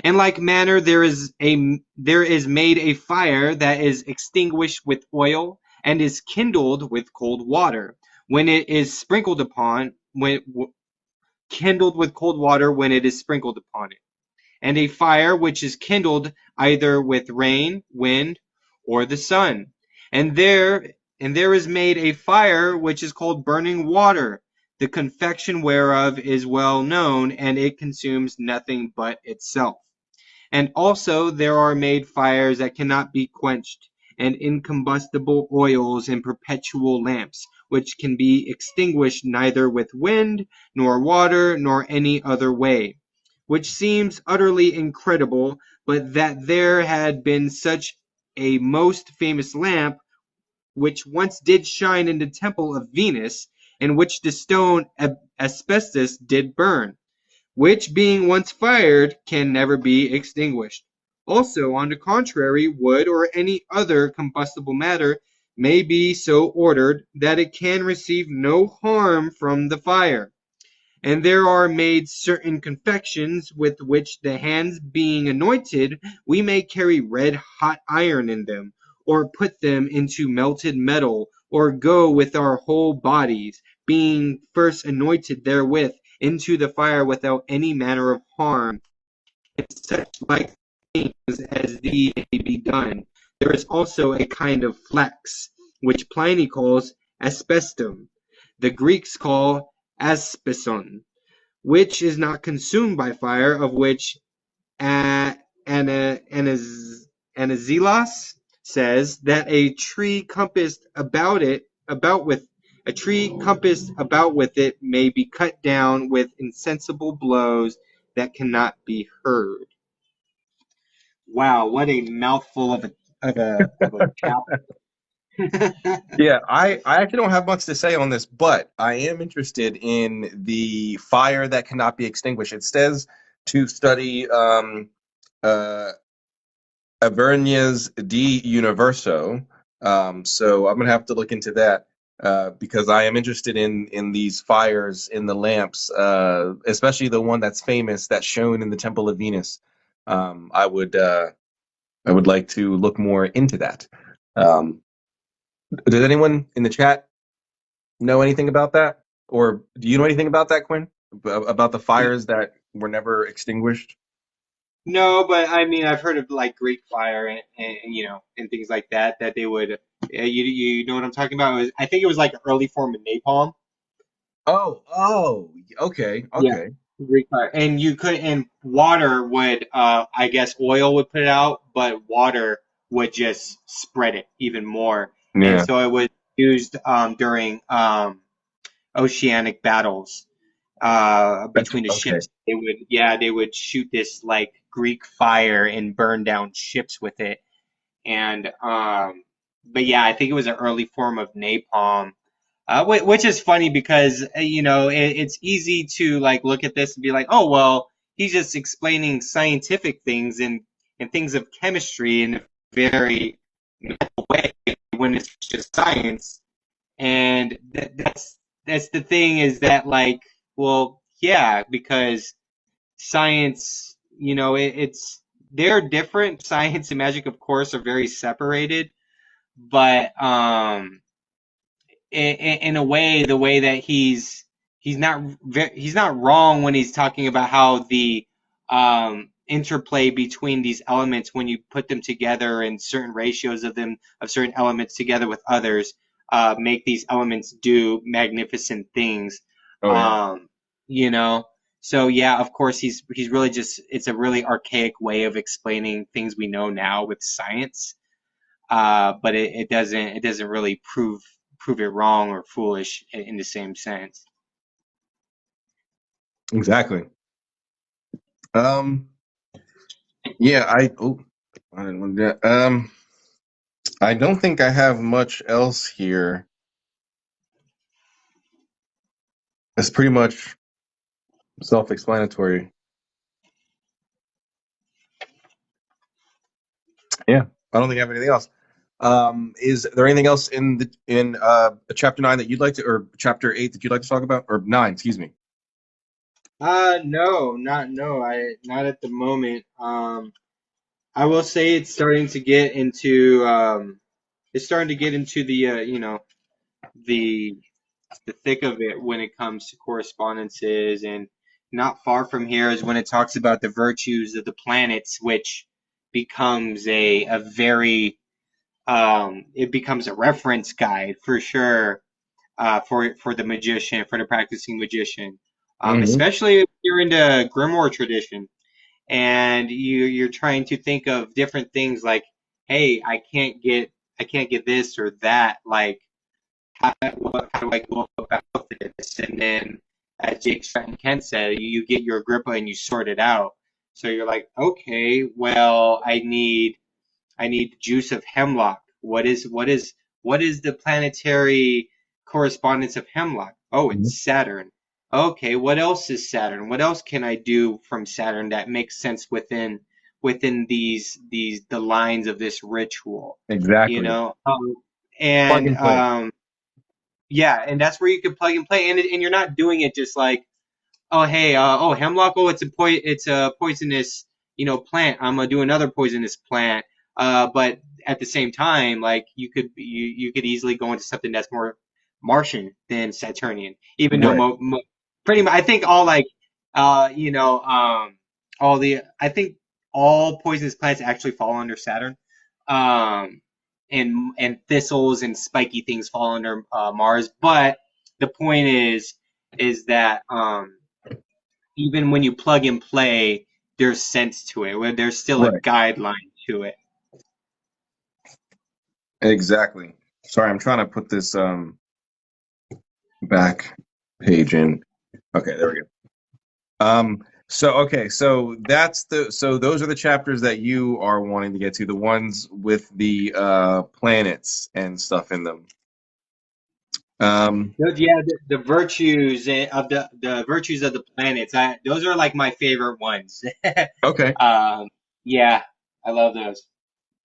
In like manner there is made a fire that is extinguished with oil, and is kindled with cold water when it is sprinkled upon when kindled with cold water when it is sprinkled upon it, and a fire which is kindled either with rain, wind, or the sun. And there is made a fire which is called burning water, the confection whereof is well known, and it consumes nothing but itself. And also there are made fires that cannot be quenched, and incombustible oils and perpetual lamps, which can be extinguished neither with wind, nor water, nor any other way. Which seems utterly incredible, but that there had been such a most famous lamp, which once did shine in the temple of Venus, in which the stone asbestos did burn, which being once fired can never be extinguished. Also, on the contrary, wood or any other combustible matter may be so ordered that it can receive no harm from the fire. And there are made certain confections with which the hands being anointed, we may carry red hot iron in them, or put them into melted metal, or go with our whole bodies, being first anointed therewith, into the fire without any manner of harm, and such like things as these may be done. There is also a kind of flax, which Pliny calls asbestum, the Greeks call aspeson, which is not consumed by fire, of which Anaxilos says that a tree compassed about with it may be cut down with insensible blows that cannot be heard. Wow, what a mouthful of a chapter. Yeah, I actually don't have much to say on this, but I am interested in the fire that cannot be extinguished. It says to study uh, Avernia's De Universo. So I'm gonna have to look into that because I am interested in these fires in the lamps, especially the one that's famous that's shown in the Temple of Venus. I would like to look more into that. Um, does anyone in the chat know anything about that, or do you know anything about that, Quinn? About the fires that were never extinguished? No, but I mean, I've heard of like Greek fire and and things like that they would. You know what I'm talking about? I think it was like an early form of napalm. Oh, okay, Yeah, okay. Greek fire, and and water would, I guess, oil would put it out, but water would just spread it even more, and Yeah. so it was used during oceanic battles That's between the okay. ships. They would shoot this like Greek fire and burn down ships with it. And but yeah, I think it was an early form of napalm, which is funny because it's easy to like look at this and be like, oh well, he's just explaining scientific things and things of chemistry in a very medical way when it's just science. And that's the thing, is that like, well, yeah, because science, it's they're different. Science and magic, of course, are very separated, but in a way, the way that he's not wrong when he's talking about how the interplay between these elements, when you put them together in certain ratios of certain elements together with others, make these elements do magnificent things. Oh yeah. Um, you know, so yeah, of course he's really just, it's a really archaic way of explaining things we know now with science, but it doesn't really prove it wrong or foolish in the same sense. Exactly. Um. Yeah. I didn't want that. I don't think I have much else here. It's pretty much self-explanatory. Yeah. I don't think I have anything else. Is there anything else in chapter 9 that you'd like to, or chapter 8 that you'd like to talk about, or 9? Excuse me. No, not at the moment. I will say it's starting to get into it's starting to get into the the the thick of it when it comes to correspondences. And not far from here is when it talks about the virtues of the planets, which becomes a very it becomes a reference guide for sure, for the magician, for the practicing magician, Hmm. especially if you're into grimoire tradition and you're trying to think of different things like, hey, I can't get this or that, like how do I go about this? And then, as Jake Stratton Kent said, you get your Agrippa and you sort it out. So you're like, okay, well, I need the juice of hemlock. What is the planetary correspondence of hemlock? Oh, it's Saturn. Okay, what else is Saturn? What else can I do from Saturn that makes sense within these the lines of this ritual? You Exactly. know, Plug and and play. yeah, and that's where you can plug and play, and you're not doing it just like, oh hey, oh hemlock, oh it's a poisonous plant. I'm gonna do another poisonous plant. But at the same time, like you could easily go into something that's more Martian than Saturnian, even though Right. pretty much I think all like all the I think all poisonous plants actually fall under Saturn. Um, and thistles and spiky things fall under Mars. But the point is that even when you plug and play, there's sense to it. Where there's still a Right. guideline to it. Exactly. Sorry, I'm trying to put this back page in. Okay, there we go. So okay, so those are the chapters that you are wanting to get to, the ones with the planets and stuff in them. Um, Yeah, the virtues of the virtues of the planets. Those are like my favorite ones. okay. um, yeah, I love those.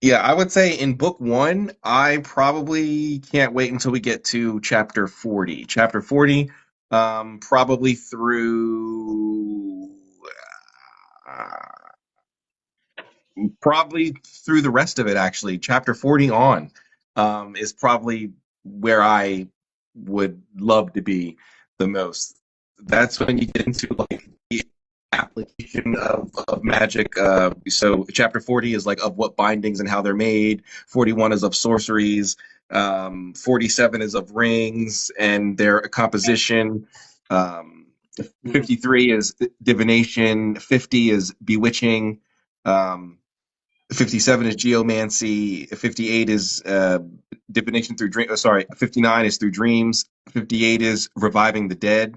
Yeah, I would say in book one, I probably can't wait until we get to chapter 40. Chapter 40, probably through uh, the rest of it, actually. Chapter 40 on is probably where I would love to be the most. That's when you get into like the application of magic. So chapter 40 is like of what bindings and how they're made. 41 is of sorceries. 47 is of rings and their composition. Um, Mhm. 53 is divination. 50 is bewitching. Um, 57 is geomancy. 58 is divination through dream. Sorry, 59 is through dreams. 58 is reviving the dead.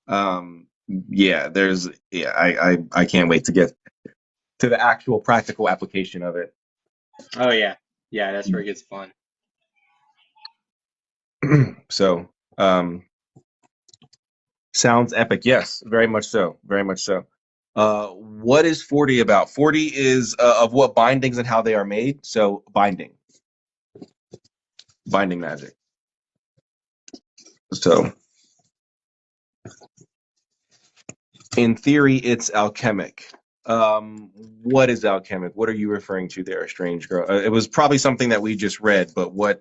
Yeah, I can't wait to get to the actual practical application of it. Oh yeah, yeah, that's where it gets fun. So, sounds epic. Yes, very much so. Very much so. What is 40 about? 40 is of what bindings and how they are made. So, binding magic. So, in theory, it's alchemic. What is alchemic? What are you referring to there, strange girl? It was probably something that we just read, but what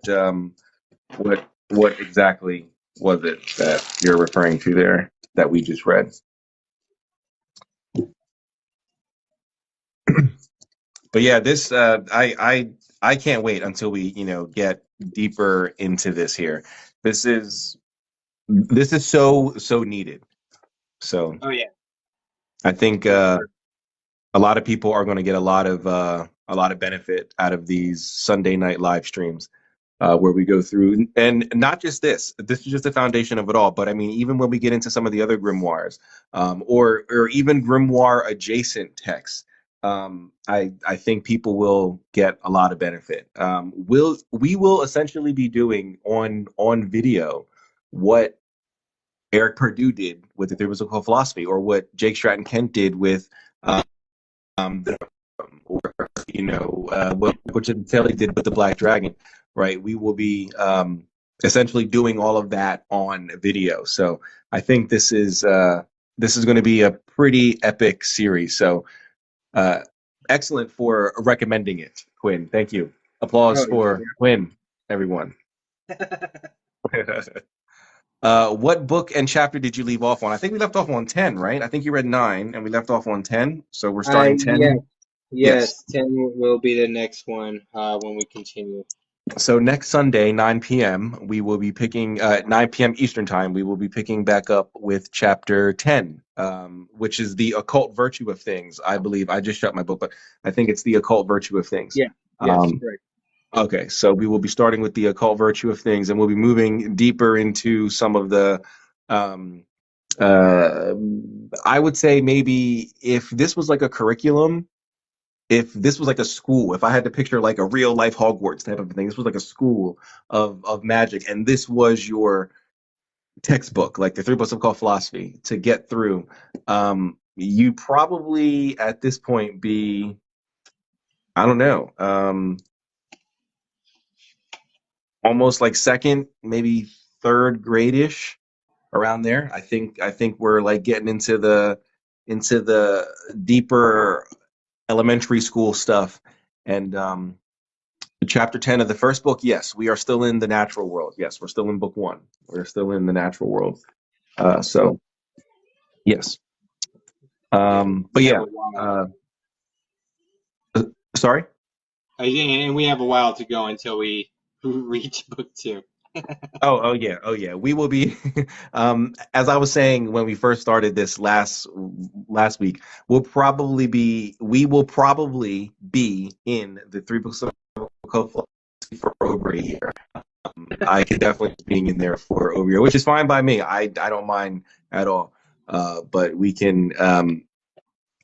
exactly was it that you're referring to there that we just read? But yeah, this I can't wait until we get deeper into this here. This is so needed. So Oh yeah, I think for sure. a lot of people are going to get a lot of benefit out of these Sunday night live streams where we go through, and not just this. This is just the foundation of it all. But I mean, even when we get into some of the other grimoires, or even grimoire adjacent texts, I think people will get a lot of benefit. We will essentially be doing on video what Eric Perdue did with the theoretical philosophy, or what Jake Stratton Kent did with the or what Butch Taylor did with the Black Dragon, right? We will be essentially doing all of that on video. So I think this is going to be a pretty epic series. So uh, excellent for recommending it, Quinn. Thank you. Applause Oh for Quinn. everyone. What book and chapter did you leave off on? I think we left off on 10, right? I think you read 9 and we left off on 10. So we're starting Yes, 10. Yes. yes. 10 will be the next one when we continue. So next Sunday, 9 p.m., we will be picking 9 p.m. Eastern time. We will be picking back up with chapter 10, which is the occult virtue of things. I believe I just shut my book, but I think it's the occult virtue of things. Yeah. Yes. Um, Correct. okay, so we will be starting with the occult virtue of things, and we'll be moving deeper into some of the. Um, uh, I would say maybe if this was like a curriculum, if this was like a school, if I had to picture like a real life Hogwarts type of thing, this was like a school of magic, and this was your textbook, like the three books of occult philosophy to get through. You probably at this point be, I don't know, almost like second, maybe third grade-ish, around there. I think we're like getting into the deeper elementary school stuff, and chapter 10 of the first book, yes, we are still in the natural world. Yes, we're still in book 1. We're still in the natural world. So yes. Yeah. But We have yeah. a while. Uh, Sorry. And we have a while to go until we reach book 2. Oh yeah. We will be as I was saying when we first started this last week, we will probably be in the three books of occult philosophy for over a year. I could definitely be being in there for over a year, which is fine by me. I don't mind at all. But we can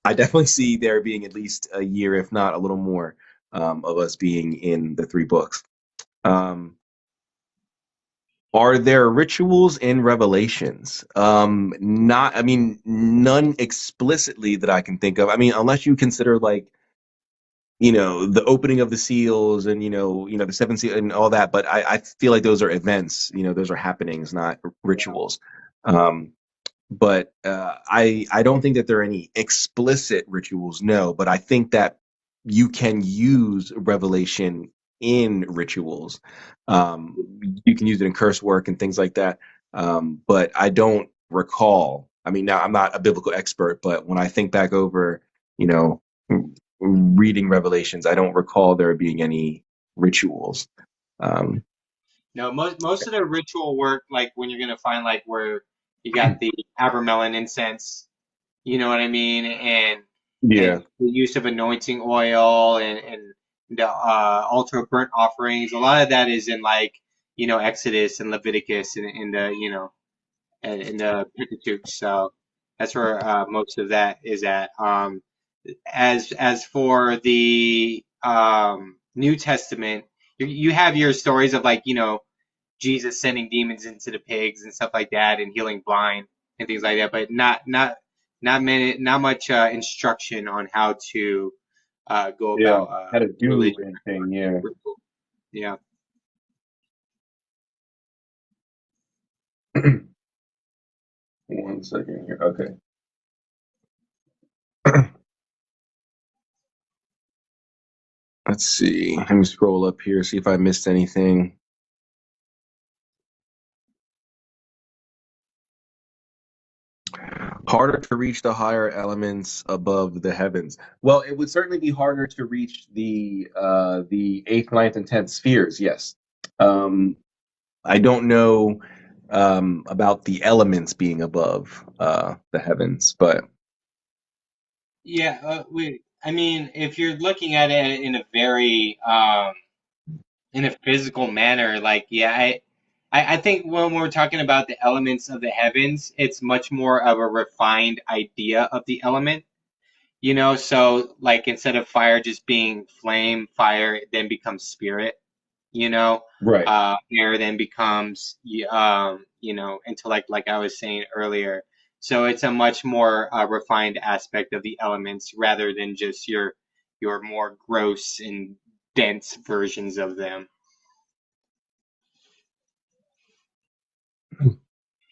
I definitely see there being at least a year, if not a little more, of us being in the three books. Um, are there rituals in Revelations? Not, I mean, none explicitly that I can think of. I mean, unless you consider like, the opening of the seals and the seven seal and all that. But I feel like those are events. Those are happenings, not rituals. Um, but I don't think that there are any explicit rituals. No, but I think that you can use revelation in rituals. You can use it in curse work and things like that. But I don't recall. I mean, now I'm not a biblical expert, but when I think back over, you know, reading Revelations, I don't recall there being any rituals. Um, No, most of the ritual work, like when you're gonna find like where you got the abramelin incense, you know what I mean, yeah, and the use of anointing oil and the altar of burnt offerings. A lot of that is in like Exodus and Leviticus and in the in the Pentateuch. So that's where most of that is at. As for the New Testament, you have your stories of like Jesus sending demons into the pigs and stuff like that, and healing blind and things like that, but not much instruction on how to go yeah, about how to do religion. anything. Yeah. Yeah. One second here. Okay. Let's see. Let me scroll up here, see if I missed anything. Harder to reach the higher elements above the heavens. Well, it would certainly be harder to reach the eighth, ninth, and tenth spheres. Yes. Um, I don't know about the elements being above the heavens, but Yeah, I mean, if you're looking at it in a very in a physical manner, like yeah, I think when we're talking about the elements of the heavens, it's much more of a refined idea of the element. So like instead of fire just being flame, fire then becomes spirit. you know right. Air then becomes intellect, like I was saying earlier. So it's a much more refined aspect of the elements rather than just your more gross and dense versions of them,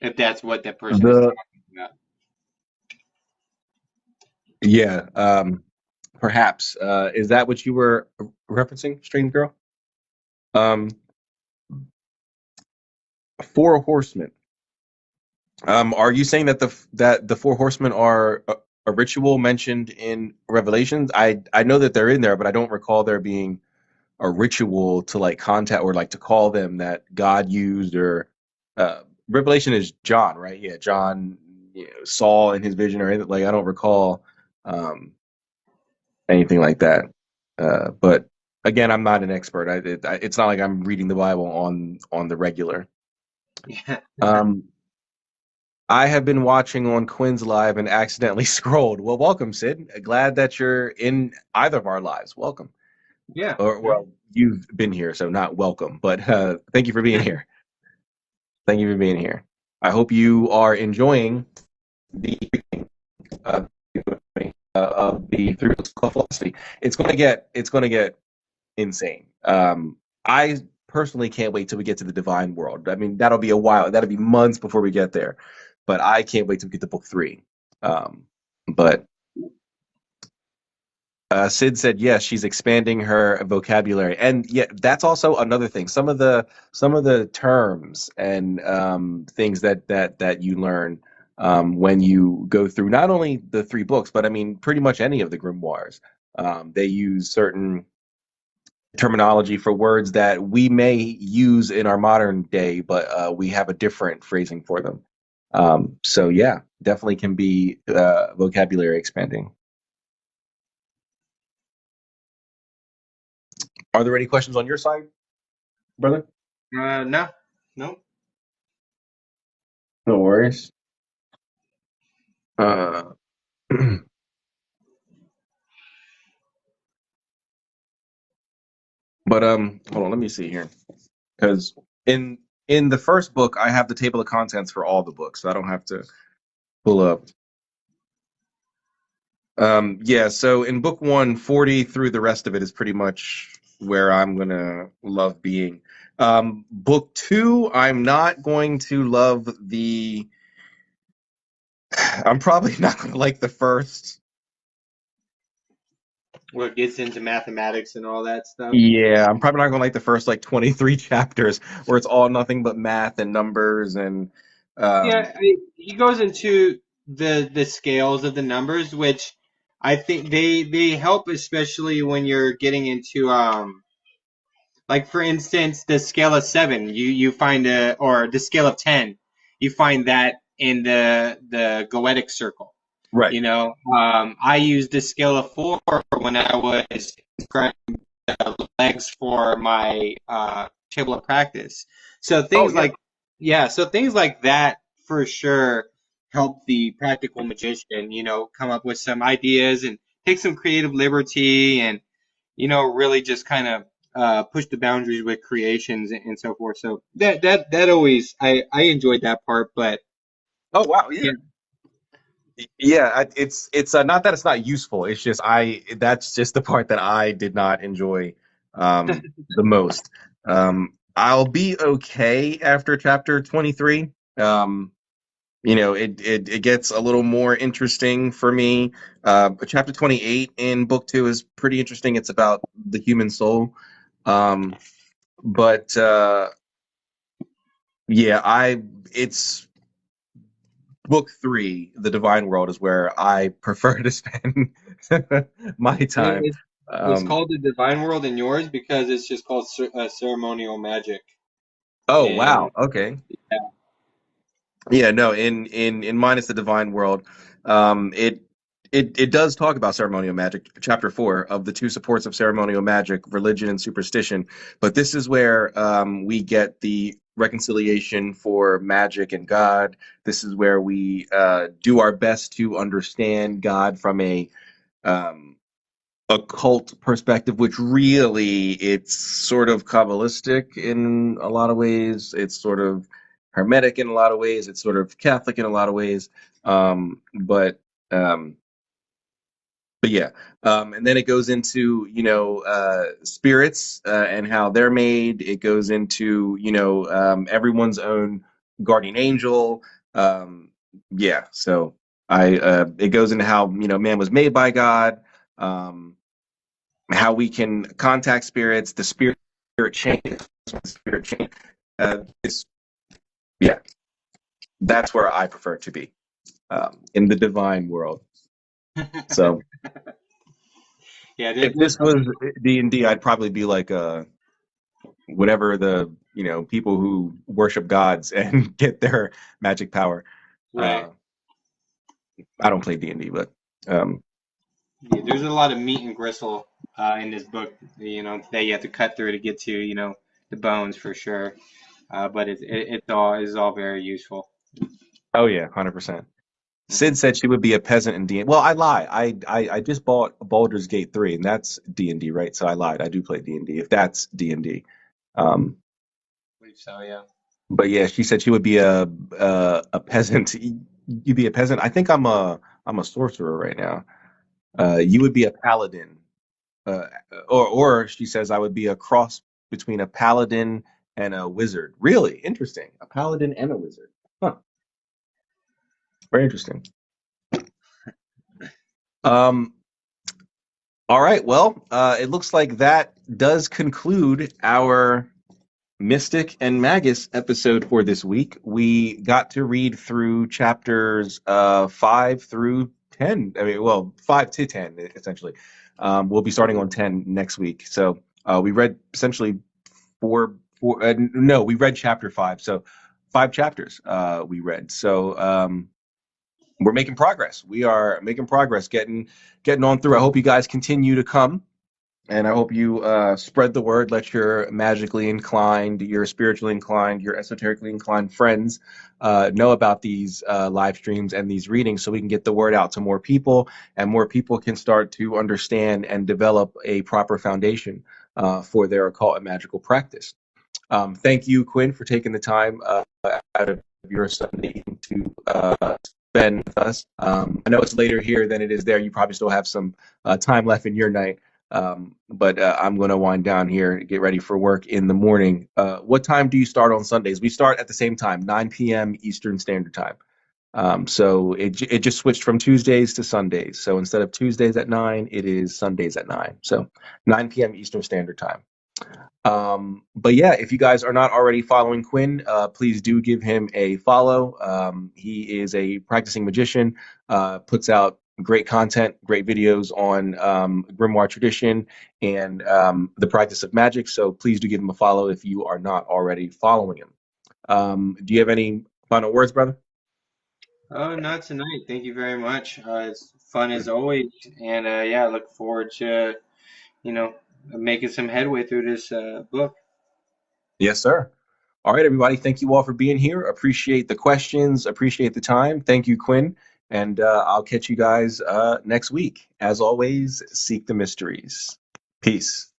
if that's what that person is The talking about. Yeah, perhaps. Is that what you were referencing, Strange Girl? Um, Four horsemen. Are you saying that the four horsemen are a ritual mentioned in Revelations? I know that they're in there, but I don't recall there being a ritual to like contact or like to call them that God used or Revelation is John, right? Yeah, John, saw in his vision or anything. Like I don't recall um, anything like that. But again, I'm not an expert. It's not like I'm reading the Bible on the regular. Yeah. Um, I have been watching on Quinn's live and accidentally scrolled. Well, welcome, Sid. Glad that you're in either of our lives. Welcome. Yeah. Or well, you've been here, so not welcome, but thank you for being here. Thank you for being here. I hope you are enjoying the uh, of the through philosophy. It's going to get insane. I personally can't wait till we get to the divine world. I mean, that'll be a while. That'll be months before we get there. But I can't wait till we get to book 3. But Sid said yes, she's expanding her vocabulary, and yeah, that's also another thing. Some of the terms and things that you learn when you go through not only the 3 books, but I mean pretty much any of the grimoires. They use certain terminology for words that we may use in our modern day, but we have a different phrasing for them. So yeah, definitely can be vocabulary expanding. Are there any questions on your side, brother? No. No. No worries. Uh, but hold on, let me see here, because in in the first book I have the table of contents for all the books, so I don't have to pull up. Yeah, so in book 1, 40 through the rest of it is pretty much where I'm gonna love being. Book 2, I'm not going to love the. I'm probably not gonna like the first. Where it gets into mathematics and all that stuff. Yeah, I'm probably not gonna like the first like 23 chapters where it's all nothing but math and numbers and um Yeah, he goes into the scales of the numbers, which I think they help, especially when you're getting into like for instance the scale of 7. You find or the scale of 10. You find that in the goetic circle. right. I used the scale of 4 when I was describing the legs for my table of practice. So Oh things yeah. like so things like that for sure help the practical magician, come up with some ideas and take some creative liberty and really just kind of push the boundaries with creations and so forth. So that always I enjoyed that part, but Oh wow, yeah. yeah. Yeah, it's not that it's not useful. It's just I that's just the part that I did not enjoy the most. I'll be okay after chapter 23. It gets a little more interesting for me. But chapter 28 in book 2 is pretty interesting. It's about the human soul. Um, but yeah, I it's book 3, the divine world, is where I prefer to spend my time. It, it's Um, called the Divine World in yours because it's just called ceremonial magic. oh And wow, okay. yeah, Yeah, no, in mine it's the divine world. It does talk about ceremonial magic, chapter 4 of the 2 supports of ceremonial magic, religion and superstition. But this is where we get the reconciliation for magic and God. This is where we do our best to understand God from um, a cult perspective, which really it's sort of Kabbalistic in a lot of ways. It's sort of Hermetic in a lot of ways. It's sort of Catholic in a lot of ways. Um, but um, but yeah, and then it goes into spirits and how they're made. It goes into everyone's own guardian angel. Um, yeah, so I it goes into how man was made by God. Um, how we can contact spirits, the spirit chain, spirit chain. This Yeah, that's where I prefer to be, in the divine world. So Yeah, if this was D&D, I'd probably be like whatever the people who worship gods and get their magic power. right. I don't play D&D, but um, Yeah, there's a lot of meat and gristle in this book, that you have to cut through to get to, the bones for sure. But it's all very useful. oh yeah, 100%. Hmm. Sid said she would be a peasant in D&D. Well, I lie. I just bought Baldur's Gate 3, and that's D&D, right? So I lied. I do play D&D, if that's D&D. Um, I believe so, yeah. but yeah, she said she would be a peasant. You'd be a peasant. I think I'm a sorcerer right now. You would be a paladin, uh, or she says I would be a cross between a paladin and a wizard. Really interesting. A paladin and a wizard. Huh. Very interesting. Um, all right. Well, it looks like that does conclude our Mystic and Magus episode for this week. We got to read through chapters 5 through 10. I mean, well, 5 to 10 essentially. We'll be starting on 10 next week. So we read essentially four. No, we read chapter 5. So 5 chapters we read. So we're making progress. We are making progress, getting on through. I hope you guys continue to come. And I hope you spread the word. Let your magically inclined, your spiritually inclined, your esoterically inclined friends know about these live streams and these readings so we can get the word out to more people and more people can start to understand and develop a proper foundation for their occult and magical practice. Thank you, Quinn, for taking the time out of your Sunday to spend with us. I know it's later here than it is there. You probably still have some time left in your night. But I'm going to wind down here and get ready for work in the morning. What time do you start on Sundays? We start at the same time, 9 p.m. Eastern Standard Time. So it just switched from Tuesdays to Sundays. So instead of Tuesdays at 9, it is Sundays at 9. So 9 p.m. Eastern Standard Time. But yeah, if you guys are not already following Quinn, please do give him a follow. He is a practicing magician, puts out great content, great videos on grimoire tradition and the practice of magic. So please do give him a follow if you are not already following him. Do you have any final words, brother? Oh, not tonight. Thank you very much. It's fun as always, and yeah, I look forward to making some headway through this book. Yes, sir. All right, everybody. Thank you all for being here. Appreciate the questions. Appreciate the time. Thank you, Quinn. And I'll catch you guys next week. As always, seek the mysteries. Peace.